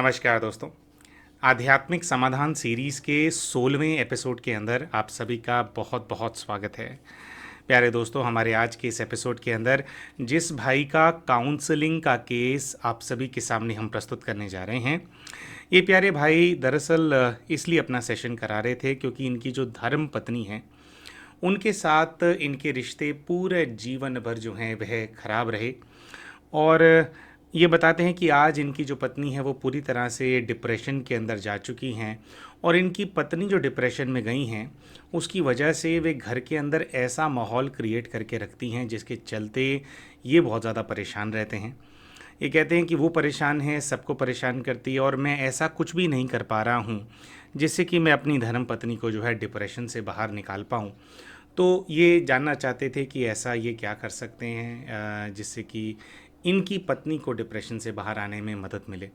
नमस्कार दोस्तों। आध्यात्मिक समाधान सीरीज़ के 16वें एपिसोड के अंदर आप सभी का बहुत बहुत स्वागत है। प्यारे दोस्तों, हमारे आज के इस एपिसोड के अंदर जिस भाई का काउंसलिंग का केस आप सभी के सामने हम प्रस्तुत करने जा रहे हैं, ये प्यारे भाई दरअसल इसलिए अपना सेशन करा रहे थे क्योंकि इनकी जो धर्म पत्नी है उनके साथ इनके रिश्ते पूरे जीवन भर जो हैं वह खराब रहे। और ये बताते हैं कि आज इनकी जो पत्नी है वो पूरी तरह से डिप्रेशन के अंदर जा चुकी हैं। और इनकी पत्नी जो डिप्रेशन में गई हैं उसकी वजह से वे घर के अंदर ऐसा माहौल क्रिएट करके रखती हैं जिसके चलते ये बहुत ज़्यादा परेशान रहते हैं। ये कहते हैं कि वो परेशान है, सबको परेशान करती है और मैं ऐसा कुछ भी नहीं कर पा रहा हूँ जिससे कि मैं अपनी धर्म पत्नी को जो है डिप्रेशन से बाहर निकाल पाऊँ। तो ये जानना चाहते थे कि ऐसा ये क्या कर सकते हैं जिससे कि इनकी पत्नी को डिप्रेशन से बाहर आने में मदद मिले।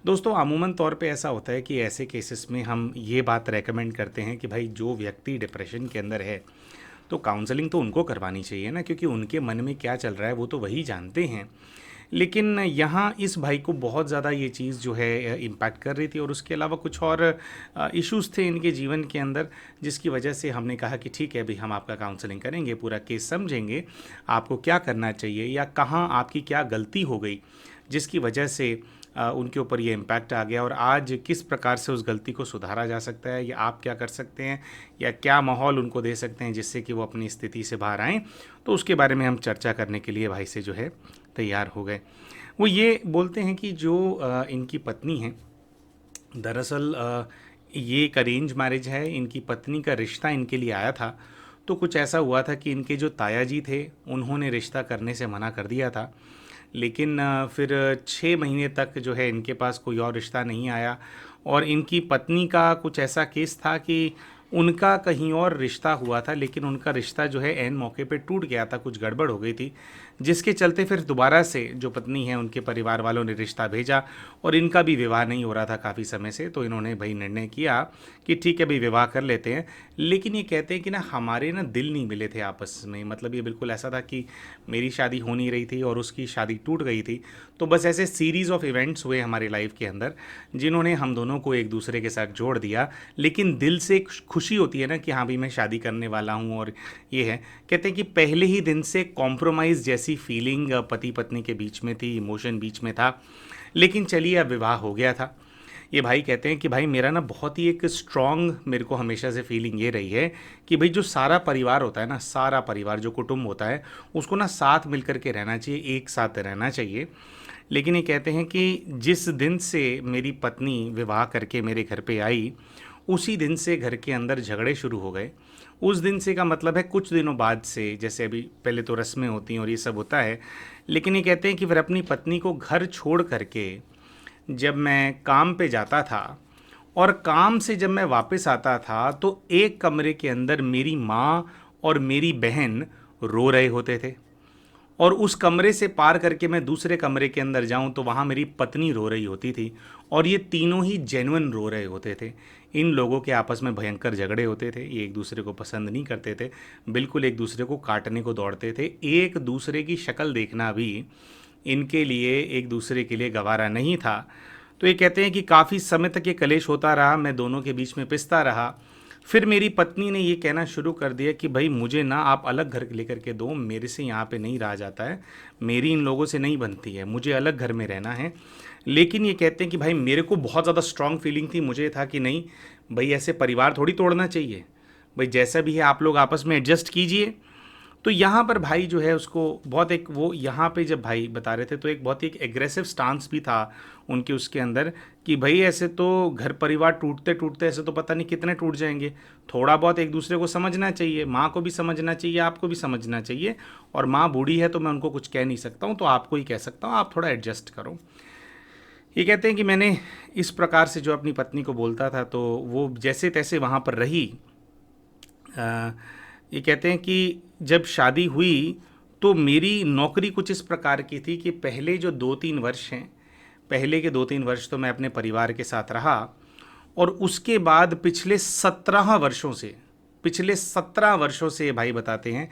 दोस्तों, अमूमन तौर पे ऐसा होता है कि ऐसे केसेस में हम ये बात रेकमेंड करते हैं कि भाई जो व्यक्ति डिप्रेशन के अंदर है तो काउंसलिंग तो उनको करवानी चाहिए ना, क्योंकि उनके मन में क्या चल रहा है वो तो वही जानते हैं। लेकिन यहाँ इस भाई को बहुत ज़्यादा ये चीज़ जो है इम्पैक्ट कर रही थी और उसके अलावा कुछ और इश्यूज़ थे इनके जीवन के अंदर, जिसकी वजह से हमने कहा कि ठीक है भाई, हम आपका काउंसलिंग करेंगे, पूरा केस समझेंगे, आपको क्या करना चाहिए या कहाँ आपकी क्या गलती हो गई जिसकी वजह से उनके ऊपर ये इम्पैक्ट आ गया और आज किस प्रकार से उस गलती को सुधारा जा सकता है या आप क्या कर सकते हैं या क्या माहौल उनको दे सकते हैं जिससे कि वो अपनी स्थिति से बाहर आएँ। तो उसके बारे में हम चर्चा करने के लिए भाई से जो है तैयार हो गए। वो ये बोलते हैं कि जो इनकी पत्नी है, दरअसल ये एक अरेंज मैरिज है। इनकी पत्नी का रिश्ता इनके लिए आया था तो कुछ ऐसा हुआ था कि इनके जो ताया जी थे उन्होंने रिश्ता करने से मना कर दिया था। लेकिन फिर 6 महीने तक जो है इनके पास कोई और रिश्ता नहीं आया और इनकी पत्नी का कुछ ऐसा केस था कि उनका कहीं और रिश्ता हुआ था, लेकिन उनका रिश्ता जो है ऐन मौके पे टूट गया था, कुछ गड़बड़ हो गई थी, जिसके चलते फिर दोबारा से जो पत्नी है उनके परिवार वालों ने रिश्ता भेजा और इनका भी विवाह नहीं हो रहा था काफ़ी समय से। तो इन्होंने भाई निर्णय किया कि ठीक है भाई, विवाह कर लेते हैं। लेकिन ये कहते हैं कि ना हमारे ना दिल नहीं मिले थे आपस में। मतलब ये बिल्कुल ऐसा था कि मेरी शादी हो नहीं रही थी और उसकी शादी टूट गई थी। तो बस ऐसे सीरीज़ ऑफ इवेंट्स हुए हमारी लाइफ के अंदर जिन्होंने हम दोनों को एक दूसरे के साथ जोड़ दिया। लेकिन दिल से एक खुशी होती है ना कि हाँ भाई, मैं शादी करने वाला हूँ और ये है। कहते हैं कि पहले ही दिन से कॉम्प्रोमाइज़ जैसी फीलिंग पति पत्नी के बीच में थी, इमोशन बीच में था। लेकिन चलिए, अब विवाह हो गया था। ये भाई कहते हैं कि भाई मेरा ना बहुत ही एक स्ट्रॉन्ग, मेरे को हमेशा से फीलिंग ये रही है कि भाई जो सारा परिवार होता है ना, सारा परिवार जो कुटुंब होता है उसको ना साथ मिल कर के रहना चाहिए, एक साथ रहना चाहिए। लेकिन ये कहते हैं कि जिस दिन से मेरी पत्नी विवाह करके मेरे घर पे आई उसी दिन से घर के अंदर झगड़े शुरू हो गए। उस दिन से का मतलब है कुछ दिनों बाद से, जैसे अभी पहले तो रस्में होती हैं और ये सब होता है। लेकिन ये कहते हैं कि फिर अपनी पत्नी को घर छोड़ करके जब मैं काम पे जाता था और काम से जब मैं वापस आता था तो एक कमरे के अंदर मेरी माँ और मेरी बहन रो रहे होते थे और उस कमरे से पार करके मैं दूसरे कमरे के अंदर जाऊं तो वहाँ मेरी पत्नी रो रही होती थी और ये तीनों ही जेन्युइन रो रहे होते थे। इन लोगों के आपस में भयंकर झगड़े होते थे, ये एक दूसरे को पसंद नहीं करते थे, बिल्कुल एक दूसरे को काटने को दौड़ते थे। एक दूसरे की शक्ल देखना भी इनके लिए, एक दूसरे के लिए गवारा नहीं था। तो ये कहते हैं कि काफ़ी समय तक ये कलेश होता रहा, मैं दोनों के बीच में पिसता रहा। फिर मेरी पत्नी ने ये कहना शुरू कर दिया कि भाई मुझे ना आप अलग घर लेकर के दो, मेरे से यहाँ पे नहीं रहा जाता है, मेरी इन लोगों से नहीं बनती है, मुझे अलग घर में रहना है। लेकिन ये कहते हैं कि भाई मेरे को बहुत ज़्यादा स्ट्रांग फीलिंग थी, मुझे था कि नहीं भाई, ऐसे परिवार थोड़ी तोड़ना चाहिए, भाई जैसा भी है आप लोग आपस में एडजस्ट कीजिए। तो यहाँ पर भाई जो है उसको बहुत एक, वो यहाँ पे जब भाई बता रहे थे तो एक बहुत ही एक एग्रेसिव स्टांस भी था उनके उसके अंदर कि भाई ऐसे तो घर परिवार टूटते टूटते ऐसे तो पता नहीं कितने टूट जाएंगे, थोड़ा बहुत एक दूसरे को समझना चाहिए, माँ को भी समझना चाहिए, आपको भी समझना चाहिए। और माँ बूढ़ी है तो मैं उनको कुछ कह नहीं सकता हूँ, तो आपको ही कह सकता हूँ, आप थोड़ा एडजस्ट करो। ये कहते हैं कि मैंने इस प्रकार से जो अपनी पत्नी को बोलता था तो वो जैसे तैसे वहाँ पर रही। ये कहते हैं कि जब शादी हुई तो मेरी नौकरी कुछ इस प्रकार की थी कि पहले जो 2-3 वर्ष हैं, पहले के 2-3 वर्ष तो मैं अपने परिवार के साथ रहा और उसके बाद पिछले 17 वर्षों से ये भाई बताते हैं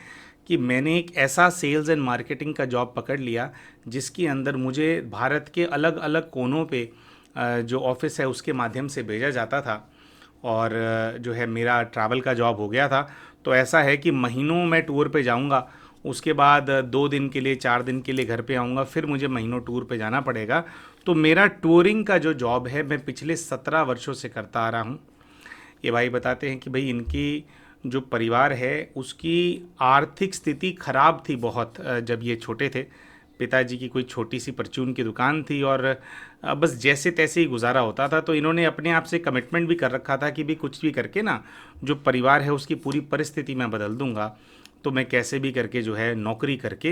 कि मैंने एक ऐसा सेल्स एंड मार्केटिंग का जॉब पकड़ लिया जिसके अंदर मुझे भारत के अलग अलग कोनों पे जो ऑफिस है उसके माध्यम से भेजा जाता था, और जो है मेरा ट्रैवल का जॉब हो गया था। तो ऐसा है कि महीनों मैं टूर पे जाऊंगा, उसके बाद 2 दिन के लिए 4 दिन के लिए घर पे आऊँगा, फिर मुझे महीनों टूर पे जाना पड़ेगा। तो मेरा टूरिंग का जो जॉब है मैं पिछले 17 वर्षों से करता आ रहा हूँ। ये भाई बताते हैं कि भाई इनकी जो परिवार है उसकी आर्थिक स्थिति खराब थी बहुत, जब ये छोटे थे। पिताजी की कोई छोटी सी परचून की दुकान थी, और बस जैसे तैसे ही गुजारा होता था। तो इन्होंने अपने आप से कमिटमेंट भी कर रखा था कि भी कुछ भी करके ना, जो परिवार है उसकी पूरी परिस्थिति मैं बदल दूंगा। तो मैं कैसे भी करके जो है नौकरी करके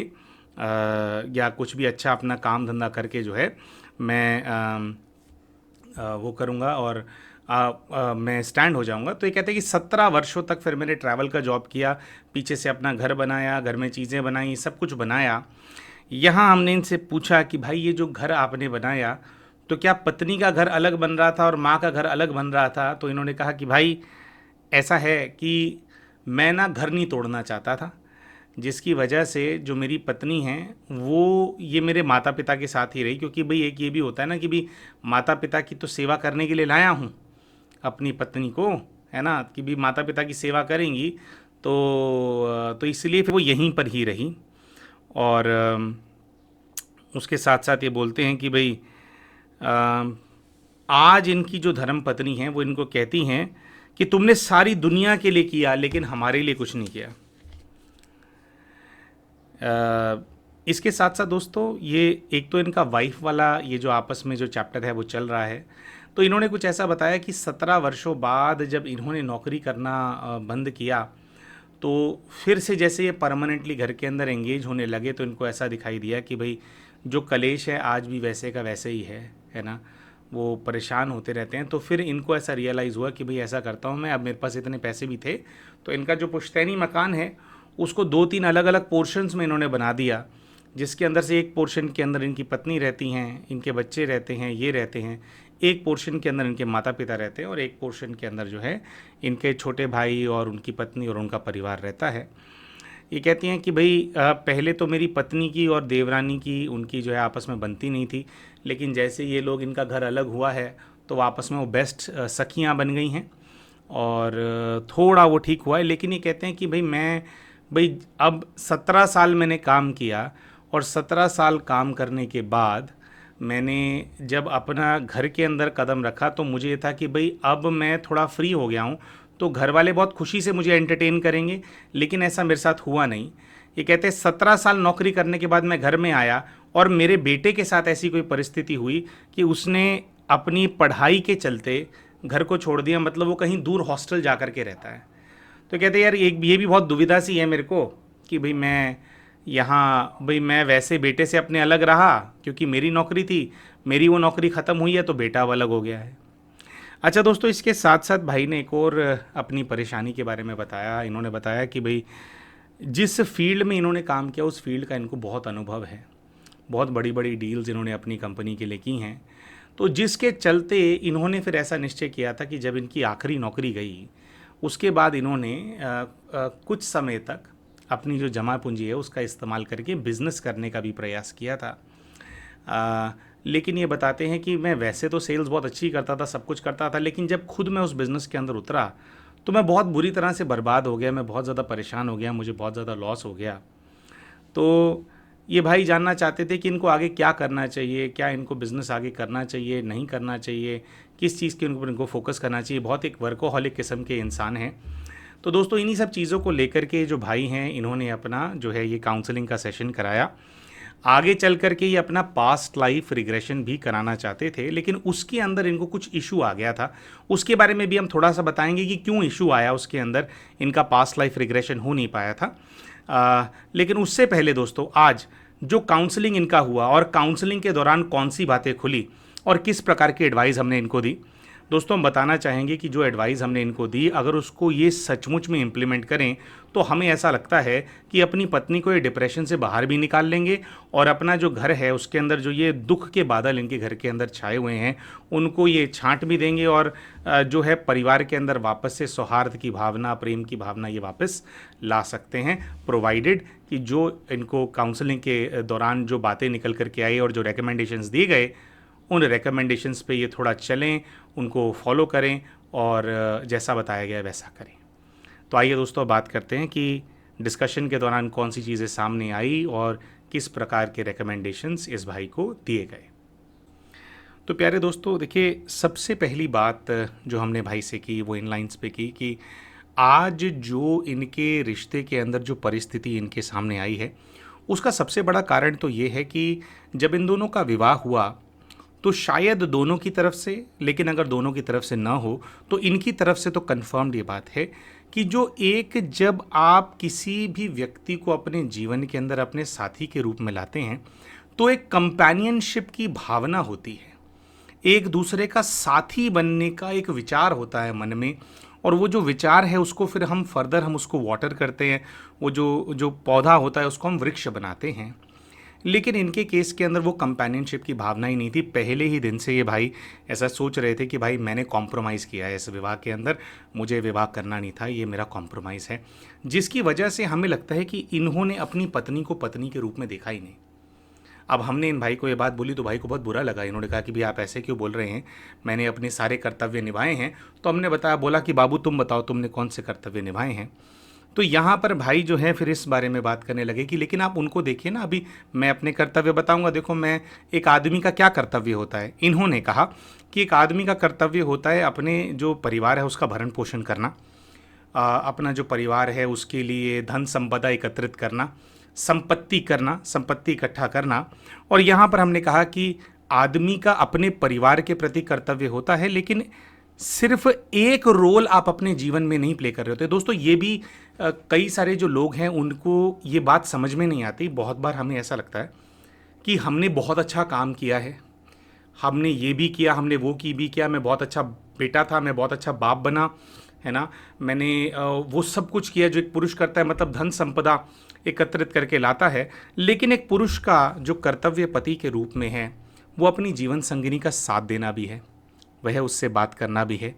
या कुछ भी अच्छा अपना काम धंधा करके जो है मैं वो करूँगा, और मैं स्टैंड हो जाऊँगा। तो ये कहते हैं कि 17 वर्षों तक फिर मैंने ट्रैवल का जॉब किया, पीछे से अपना घर बनाया, घर में चीज़ें बनाई, सब कुछ बनाया। यहाँ हमने इनसे पूछा कि भाई ये जो घर आपने बनाया, तो क्या पत्नी का घर अलग बन रहा था और माँ का घर अलग बन रहा था? तो इन्होंने कहा कि भाई ऐसा है कि मैं ना घर नहीं तोड़ना चाहता था, जिसकी वजह से जो मेरी पत्नी है वो ये मेरे माता पिता के साथ ही रही। क्योंकि भाई एक ये भी होता है ना कि भाई माता पिता की तो सेवा करने के लिए लाया हूँ अपनी पत्नी को, है ना, कि भी माता पिता की सेवा करेंगी। तो इसलिए फिर वो यहीं पर ही रही। और उसके साथ साथ ये बोलते हैं कि भाई अ, आज इनकी जो धर्म पत्नी है वो इनको कहती हैं कि तुमने सारी दुनिया के लिए किया लेकिन हमारे लिए कुछ नहीं किया। इसके साथ साथ दोस्तों ये एक तो इनका वाइफ वाला ये जो आपस में जो चैप्टर है वो चल रहा है। तो इन्होंने कुछ ऐसा बताया कि 17 वर्षों बाद जब इन्होंने नौकरी करना बंद किया, तो फिर से जैसे ये परमानेंटली घर के अंदर एंगेज होने लगे, तो इनको ऐसा दिखाई दिया कि भाई जो कलेश है आज भी वैसे का वैसे ही है ना, वो परेशान होते रहते हैं। तो फिर इनको ऐसा रियलाइज़ हुआ कि भाई ऐसा करता हूँ मैं, अब मेरे पास इतने पैसे भी थे, तो इनका जो पुश्तैनी मकान है उसको 2-3 अलग अलग पोर्शंस में इन्होंने बना दिया, जिसके अंदर से एक पोर्शन के अंदर इनकी पत्नी रहती हैं, इनके बच्चे रहते हैं, ये रहते हैं। एक पोर्शन के अंदर इनके माता पिता रहते हैं, और एक पोर्शन के अंदर जो है इनके छोटे भाई और उनकी पत्नी और उनका परिवार रहता है। ये कहती हैं कि भाई पहले तो मेरी पत्नी की और देवरानी की उनकी जो है आपस में बनती नहीं थी, लेकिन जैसे ये लोग इनका घर अलग हुआ है तो आपस में वो बेस्ट सखियाँ बन गई हैं, और थोड़ा वो ठीक हुआ है। लेकिन ये कहते हैं कि भाई अब 17 साल मैंने काम किया, और 17 साल काम करने के बाद मैंने जब अपना घर के अंदर कदम रखा तो मुझे ये था कि भाई अब मैं थोड़ा फ्री हो गया हूँ, तो घर वाले बहुत खुशी से मुझे एंटरटेन करेंगे। लेकिन ऐसा मेरे साथ हुआ नहीं। ये कहते हैं 17 साल नौकरी करने के बाद मैं घर में आया, और मेरे बेटे के साथ ऐसी कोई परिस्थिति हुई कि उसने अपनी पढ़ाई के चलते घर को छोड़ दिया, मतलब वो कहीं दूर हॉस्टल जा कर के रहता है। तो कहते यार एक ये भी बहुत दुविधा सी है मेरे को कि भाई मैं यहाँ, भाई मैं वैसे बेटे से अपने अलग रहा क्योंकि मेरी नौकरी थी, मेरी वो नौकरी ख़त्म हुई है तो बेटा अब अलग हो गया है। अच्छा दोस्तों, इसके साथ साथ भाई ने एक और अपनी परेशानी के बारे में बताया। इन्होंने बताया कि भाई जिस फील्ड में इन्होंने काम किया उस फील्ड का इनको बहुत अनुभव है, बहुत बड़ी बड़ी डील्स इन्होंने अपनी कंपनी के लिए की हैं। तो जिसके चलते इन्होंने फिर ऐसा निश्चय किया था कि जब इनकी आखिरी नौकरी गई उसके बाद इन्होंने कुछ समय तक अपनी जो जमा पूंजी है उसका इस्तेमाल करके बिज़नेस करने का भी प्रयास किया था। लेकिन ये बताते हैं कि मैं वैसे तो सेल्स बहुत अच्छी करता था, सब कुछ करता था, लेकिन जब खुद मैं उस बिज़नेस के अंदर उतरा तो मैं बहुत बुरी तरह से बर्बाद हो गया, मैं बहुत ज़्यादा परेशान हो गया, मुझे बहुत ज़्यादा लॉस हो गया। तो ये भाई जानना चाहते थे कि इनको आगे क्या करना चाहिए, क्या इनको बिज़नेस आगे करना चाहिए, नहीं करना चाहिए, किस चीज़ के ऊपर इनको फोकस करना चाहिए। बहुत एक वर्कोहॉलिक किस्म के इंसान हैं। तो दोस्तों इन्हीं सब चीज़ों को लेकर के जो भाई हैं इन्होंने अपना जो है ये काउंसलिंग का सेशन कराया। आगे चल कर के ये अपना पास्ट लाइफ रिग्रेशन भी कराना चाहते थे, लेकिन उसके अंदर इनको कुछ इशू आ गया था। उसके बारे में भी हम थोड़ा सा बताएंगे कि क्यों इशू आया, उसके अंदर इनका पास्ट लाइफ रिग्रेशन हो नहीं पाया था। लेकिन उससे पहले दोस्तों आज जो काउंसलिंग इनका हुआ और काउंसलिंग के दौरान कौन सी बातें खुली और किस प्रकार की एडवाइस हमने इनको दी, दोस्तों हम बताना चाहेंगे कि जो एडवाइस हमने इनको दी अगर उसको ये सचमुच में इम्प्लीमेंट करें तो हमें ऐसा लगता है कि अपनी पत्नी को ये डिप्रेशन से बाहर भी निकाल लेंगे, और अपना जो घर है उसके अंदर जो ये दुख के बादल इनके घर के अंदर छाए हुए हैं उनको ये छांट भी देंगे, और जो है परिवार के अंदर वापस से सौहार्द की भावना, प्रेम की भावना ये वापस ला सकते हैं, प्रोवाइडेड कि जो इनको काउंसलिंग के दौरान जो बातें निकल करके आई और जो रिकमेंडेशंस दिए गए उन रिकमेंडेशंस पे ये थोड़ा चलें, उनको फॉलो करें और जैसा बताया गया वैसा करें। तो आइए दोस्तों बात करते हैं कि डिस्कशन के दौरान कौन सी चीज़ें सामने आई और किस प्रकार के रिकमेंडेशंस इस भाई को दिए गए। तो प्यारे दोस्तों देखिए, सबसे पहली बात जो हमने भाई से की वो इन लाइंस पे की कि आज जो इनके रिश्ते के अंदर जो परिस्थिति इनके सामने आई है, उसका सबसे बड़ा कारण तो ये है कि जब इन दोनों का विवाह हुआ तो शायद दोनों की तरफ से, लेकिन अगर दोनों की तरफ से ना हो तो इनकी तरफ से तो कन्फर्म्ड ये बात है कि जब आप किसी भी व्यक्ति को अपने जीवन के अंदर अपने साथी के रूप में लाते हैं तो एक कंपेनियनशिप की भावना होती है, एक दूसरे का साथी बनने का एक विचार होता है मन में, और वो जो विचार है उसको फिर हम उसको वाटर करते हैं, वो जो जो पौधा होता है उसको हम वृक्ष बनाते हैं। लेकिन इनके केस के अंदर वो कंपेनियनशिप की भावना ही नहीं थी। पहले ही दिन से ये भाई ऐसा सोच रहे थे कि भाई मैंने कॉम्प्रोमाइज़ किया है इस विवाह के अंदर, मुझे विवाह करना नहीं था, ये मेरा कॉम्प्रोमाइज़ है, जिसकी वजह से हमें लगता है कि इन्होंने अपनी पत्नी को पत्नी के रूप में देखा ही नहीं। अब हमने इन भाई को ये बात बोली तो भाई को बहुत बुरा लगा। इन्होंने कहा कि भाई आप ऐसे क्यों बोल रहे हैं, मैंने अपने सारे कर्तव्य निभाए हैं। तो हमने बोला कि बाबू तुम बताओ तुमने कौन से कर्तव्य निभाए हैं। तो यहाँ पर भाई जो है फिर इस बारे में बात करने लगे कि लेकिन आप उनको देखिए ना, अभी मैं अपने कर्तव्य बताऊंगा। देखो, मैं एक आदमी का क्या कर्तव्य होता है, इन्होंने कहा कि एक आदमी का कर्तव्य होता है अपने जो परिवार है उसका भरण पोषण करना, अपना जो परिवार है उसके लिए धन संपदा एकत्रित करना, संपत्ति इकट्ठा करना। और यहाँ पर हमने कहा कि आदमी का अपने परिवार के प्रति कर्तव्य होता है, लेकिन सिर्फ एक रोल आप अपने जीवन में नहीं प्ले कर रहे होते। दोस्तों ये भी कई सारे जो लोग हैं उनको ये बात समझ में नहीं आती। बहुत बार हमें ऐसा लगता है कि हमने बहुत अच्छा काम किया है, हमने ये भी किया, हमने वो की भी किया, मैं बहुत अच्छा बेटा था, मैं बहुत अच्छा बाप बना, है ना, मैंने वो सब कुछ किया जो एक पुरुष करता है, मतलब धन संपदा एकत्रित करके लाता है। लेकिन एक पुरुष का जो कर्तव्य पति के रूप में है वो अपनी जीवन संगिनी का साथ देना भी है, वह उससे बात करना भी है।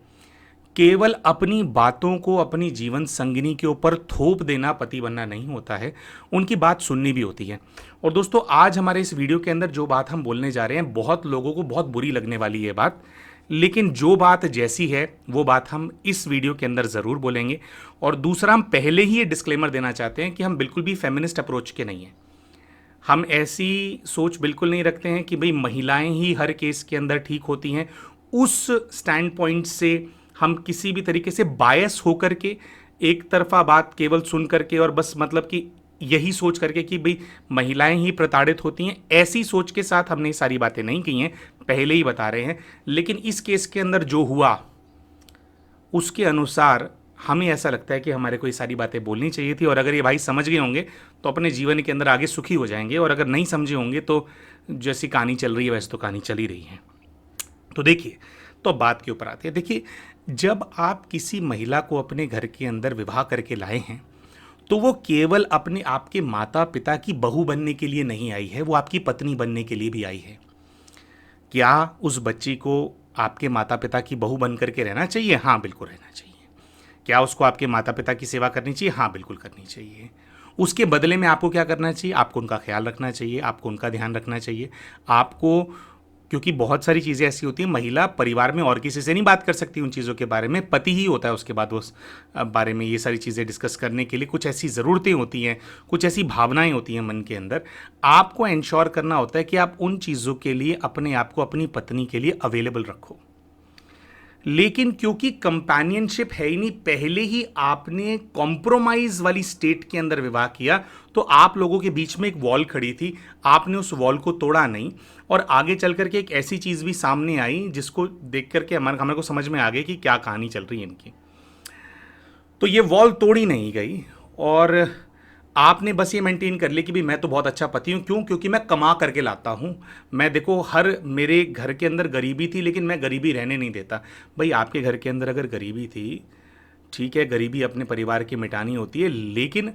केवल अपनी बातों को अपनी जीवन संगिनी के ऊपर थोप देना पति बनना नहीं होता है, उनकी बात सुननी भी होती है। और दोस्तों आज हमारे इस वीडियो के अंदर जो बात हम बोलने जा रहे हैं, बहुत लोगों को बहुत बुरी लगने वाली है बात, लेकिन जो बात जैसी है वो बात हम इस वीडियो के अंदर ज़रूर बोलेंगे। और दूसरा, हम पहले ही ये डिस्क्लेमर देना चाहते हैं कि हम बिल्कुल भी फेमिनिस्ट अप्रोच के नहीं हैं। हम ऐसी सोच बिल्कुल नहीं रखते हैं कि भाई महिलाएं ही हर केस के अंदर ठीक होती हैं। उस स्टैंड पॉइंट से हम किसी भी तरीके से बायस होकर के एक तरफा बात केवल सुन करके और बस मतलब कि यही सोच करके कि भाई महिलाएं ही प्रताड़ित होती हैं, ऐसी सोच के साथ हमने सारी बातें नहीं की हैं, पहले ही बता रहे हैं। लेकिन इस केस के अंदर जो हुआ उसके अनुसार हमें ऐसा लगता है कि हमारे को ये सारी बातें बोलनी चाहिए थी। और अगर ये भाई समझ गए होंगे तो अपने जीवन के अंदर आगे सुखी हो जाएंगे, और अगर नहीं समझे होंगे तो जैसी कहानी चल रही है वैसे तो कहानी चल ही रही है। तो देखिए, तो बात के ऊपर आते हैं। देखिए, जब आप किसी महिला को अपने घर के अंदर विवाह करके लाए हैं तो वो केवल अपने आपके माता पिता की बहू बनने के लिए नहीं आई है, वो आपकी पत्नी बनने के लिए भी आई है। क्या उस बच्ची को आपके माता पिता की बहू बन करके रहना चाहिए? हाँ, बिल्कुल रहना चाहिए। क्या उसको आपके माता पिता की सेवा करनी चाहिए? हाँ, बिल्कुल करनी चाहिए। उसके बदले में आपको क्या करना चाहिए? आपको उनका ख्याल रखना चाहिए, आपको उनका ध्यान रखना चाहिए। आपको, क्योंकि बहुत सारी चीज़ें ऐसी होती हैं, महिला परिवार में और किसी से नहीं बात कर सकती उन चीज़ों के बारे में, पति ही होता है उसके बाद उस बारे में ये सारी चीज़ें डिस्कस करने के लिए। कुछ ऐसी ज़रूरतें होती हैं, कुछ ऐसी भावनाएं होती हैं मन के अंदर। आपको इंश्योर करना होता है कि आप उन चीज़ों के लिए अपने आप को अपनी पत्नी के लिए अवेलेबल रखो। लेकिन क्योंकि कंपेनियनशिप है ही नहीं, पहले ही आपने कॉम्प्रोमाइज वाली स्टेट के अंदर विवाह किया, तो आप लोगों के बीच में एक वॉल खड़ी थी, आपने उस वॉल को तोड़ा नहीं। और आगे चल करके एक ऐसी चीज़ भी सामने आई जिसको देख करके हमारे को समझ में आ गई कि क्या कहानी चल रही है इनकी। तो ये वॉल तोड़ी नहीं गई और आपने बस ये मेंटेन कर लिया कि भाई मैं तो बहुत अच्छा पति हूँ। क्यों? क्योंकि मैं कमा करके लाता हूँ। मैं, देखो, मेरे घर के अंदर गरीबी थी लेकिन मैं गरीबी रहने नहीं देता। भाई आपके घर के अंदर अगर गरीबी थी, ठीक है, गरीबी अपने परिवार की मिटानी होती है, लेकिन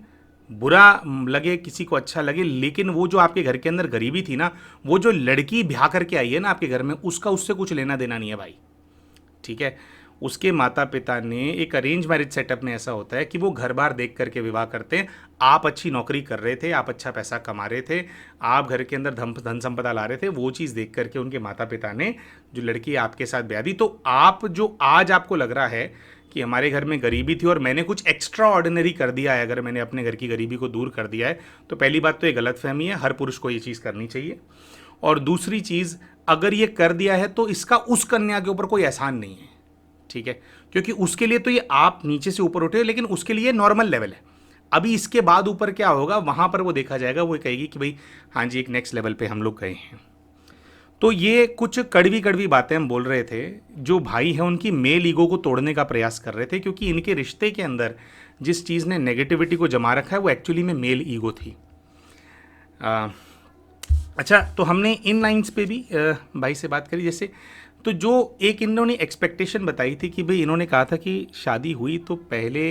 बुरा लगे किसी को अच्छा लगे, लेकिन वो जो आपके घर के अंदर गरीबी थी ना, वो जो लड़की ब्याह करके आई है ना आपके घर में, उसका उससे कुछ लेना देना नहीं है भाई, ठीक है। उसके माता पिता ने एक अरेंज मैरिज सेटअप में ऐसा होता है कि वो घर बार देख करके विवाह करते हैं। आप अच्छी नौकरी कर रहे थे, आप अच्छा पैसा कमा रहे थे, आप घर के अंदर धन संपदा ला रहे थे, वो चीज़ देख करके उनके माता पिता ने जो लड़की आपके साथ ब्याह दी। तो आप जो आज आपको लग रहा है कि हमारे घर में गरीबी थी और मैंने कुछ एक्स्ट्रा ऑर्डिनरी कर दिया है, अगर मैंने अपने घर की गरीबी को दूर कर दिया है, तो पहली बात तो ये गलतफहमी है। हर पुरुष को ये चीज़ करनी चाहिए। और दूसरी चीज़, अगर ये कर दिया है तो इसका उस कन्या के ऊपर कोई एहसान नहीं है, ठीक है, क्योंकि उसके लिए तो ये आप नीचे से ऊपर उठे, लेकिन उसके लिए नॉर्मल लेवल है। अभी इसके बाद ऊपर क्या होगा वहां पर वो देखा जाएगा। वो कहेगी कि भाई हाँ जी, एक नेक्स्ट लेवल पे हम लोग गए हैं। तो ये कुछ कड़वी कड़वी बातें हम बोल रहे थे। जो भाई है उनकी मेल ईगो को तोड़ने का प्रयास कर रहे थे, क्योंकि इनके रिश्ते के अंदर जिस चीज़ ने नेगेटिविटी को जमा रखा है वो एक्चुअली में मेल ईगो थी। अच्छा, तो हमने इन लाइंस पे भी भाई से बात करी। जैसे तो जो एक इन्होंने एक्सपेक्टेशन बताई थी कि भाई इन्होंने कहा था कि शादी हुई तो पहले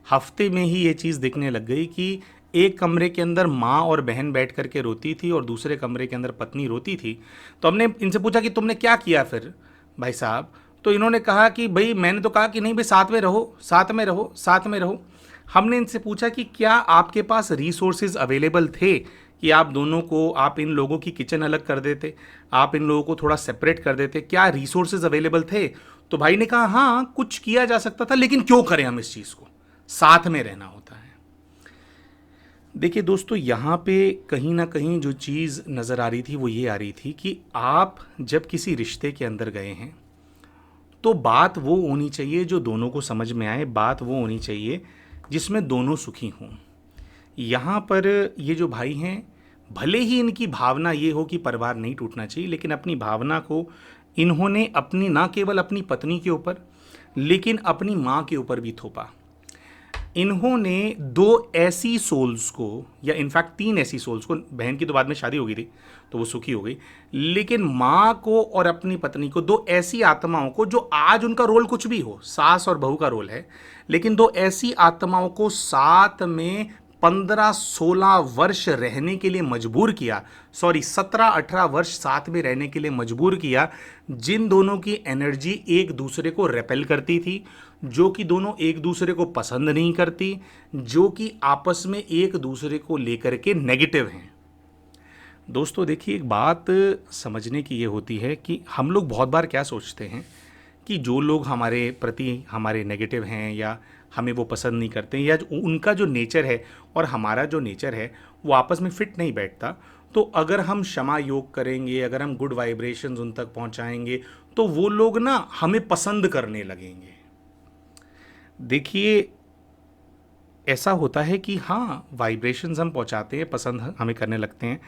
हफ्ते में ही ये चीज़ दिखने लग गई कि एक कमरे के अंदर माँ और बहन बैठ करके रोती थी और दूसरे कमरे के अंदर पत्नी रोती थी। तो हमने इनसे पूछा कि तुमने क्या किया फिर भाई साहब? तो इन्होंने कहा कि भाई मैंने तो कहा कि नहीं भाई, साथ में रहो, साथ में रहो, साथ में रहो। हमने इनसे पूछा कि क्या आपके पास रिसोर्सेज अवेलेबल थे कि आप दोनों को, आप इन लोगों की किचन अलग कर देते, आप इन लोगों को थोड़ा सेपरेट कर देते, क्या रिसोर्सेज अवेलेबल थे? तो भाई ने कहा हाँ, कुछ किया जा सकता था, लेकिन क्यों करें हम इस चीज़ को, साथ में रहना होता है। देखिए दोस्तों, यहाँ पे कहीं ना कहीं जो चीज़ नज़र आ रही थी वो ये आ रही थी कि आप जब किसी रिश्ते के अंदर गए हैं तो बात वो होनी चाहिए जो दोनों को समझ में आए, बात वो होनी चाहिए जिसमें दोनों सुखी हों। यहाँ पर ये जो भाई हैं, भले ही इनकी भावना ये हो कि परिवार नहीं टूटना चाहिए, लेकिन अपनी भावना को इन्होंने अपनी, ना केवल अपनी पत्नी के ऊपर लेकिन अपनी माँ के ऊपर भी थोपा। इन्होंने दो ऐसी सोल्स को, या इनफैक्ट तीन ऐसी सोल्स को, बहन की तो बाद में शादी हो गई थी तो वो सुखी हो गई, लेकिन माँ को और अपनी पत्नी को, दो ऐसी आत्माओं को जो आज उनका रोल कुछ भी हो, सास और बहू का रोल है, लेकिन दो ऐसी आत्माओं को साथ में 15-16 वर्ष रहने के लिए मजबूर किया, सॉरी 17-18 वर्ष साथ में रहने के लिए मजबूर किया, जिन दोनों की एनर्जी एक दूसरे को रेपेल करती थी, जो कि दोनों एक दूसरे को पसंद नहीं करती, जो कि आपस में एक दूसरे को लेकर के नेगेटिव हैं। दोस्तों देखिए, एक बात समझने की ये होती है कि हम लोग बहुत बार क्या सोचते हैं कि जो लोग हमारे प्रति हमारे नेगेटिव हैं या हमें वो पसंद नहीं करते, या उनका जो नेचर है और हमारा जो नेचर है वो आपस में फिट नहीं बैठता, तो अगर हम क्षमा योग करेंगे, अगर हम गुड वाइब्रेशंस उन तक पहुंचाएंगे, तो वो लोग ना हमें पसंद करने लगेंगे। देखिए, ऐसा होता है कि हाँ, वाइब्रेशंस हम पहुंचाते हैं, पसंद हमें करने लगते हैं,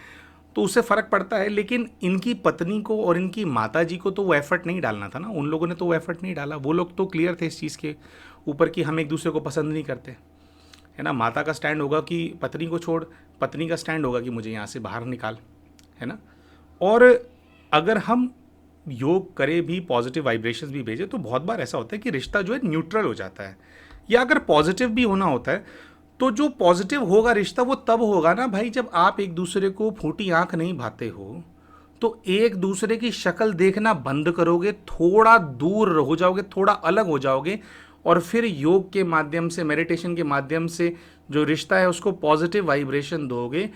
तो उससे फ़र्क पड़ता है। लेकिन इनकी पत्नी को और इनकी माता जी को तो वो एफर्ट नहीं डालना था ना, उन लोगों ने तो वो एफर्ट नहीं डाला। वो लोग तो क्लियर थे इस चीज़ के ऊपर कि हम एक दूसरे को पसंद नहीं करते, है ना। माता का स्टैंड होगा कि पत्नी को छोड़, पत्नी का स्टैंड होगा कि मुझे यहाँ से बाहर निकाल, है ना। और अगर हम योग करें भी, पॉजिटिव वाइब्रेशंस भी भेजें, तो बहुत बार ऐसा होता है कि रिश्ता जो है न्यूट्रल हो जाता है। या अगर पॉजिटिव भी होना होता है तो जो पॉजिटिव होगा रिश्ता वो तब होगा ना भाई, जब आप एक दूसरे को फूटी आंख नहीं भाते हो, तो एक दूसरे की शक्ल देखना बंद करोगे, थोड़ा दूर हो जाओगे, थोड़ा अलग हो जाओगे, और फिर योग के माध्यम से, मेडिटेशन के माध्यम से जो रिश्ता है उसको पॉजिटिव वाइब्रेशन दोगे,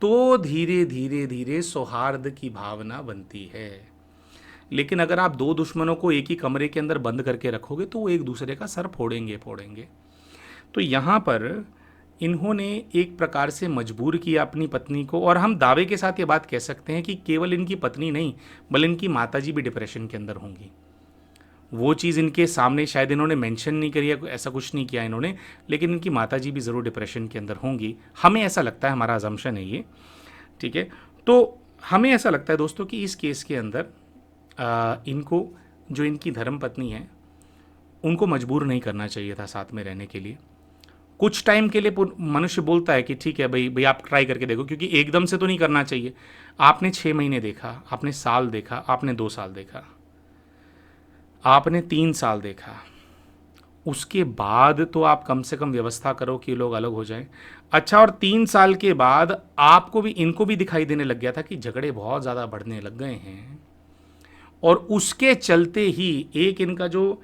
तो धीरे धीरे धीरे सौहार्द की भावना बनती है। लेकिन अगर आप दो दुश्मनों को एक ही कमरे के अंदर बंद करके रखोगे तो वो एक दूसरे का सर फोड़ेंगे फोड़ेंगे। तो यहाँ पर इन्होंने एक प्रकार से मजबूर किया अपनी पत्नी को, और हम दावे के साथ ये बात कह सकते हैं कि केवल इनकी पत्नी नहीं, बल्कि इनकी माताजी भी डिप्रेशन के अंदर होंगी। वो चीज़ इनके सामने शायद इन्होंने मेंशन नहीं करी है, ऐसा कुछ नहीं किया इन्होंने, लेकिन इनकी माताजी भी ज़रूर डिप्रेशन के अंदर होंगी। हमें ऐसा लगता है, हमारा अजम्पशन है ये, ठीक है। तो हमें ऐसा लगता है दोस्तों कि इस केस के अंदर इनको, जो इनकी धर्म पत्नी है, उनको मजबूर नहीं करना चाहिए था साथ में रहने के लिए। कुछ टाइम के लिए मनुष्य बोलता है कि ठीक है भाई आप ट्राई करके देखो, क्योंकि एकदम से तो नहीं करना चाहिए। आपने 6 महीने देखा, आपने साल देखा, आपने 2 साल देखा, आपने 3 साल देखा, उसके बाद तो आप कम से कम व्यवस्था करो कि लोग अलग हो जाएं। अच्छा, और 3 साल के बाद आपको भी, इनको भी दिखाई देने लग गया था कि झगड़े बहुत ज़्यादा बढ़ने लग गए हैं, और उसके चलते ही एक इनका जो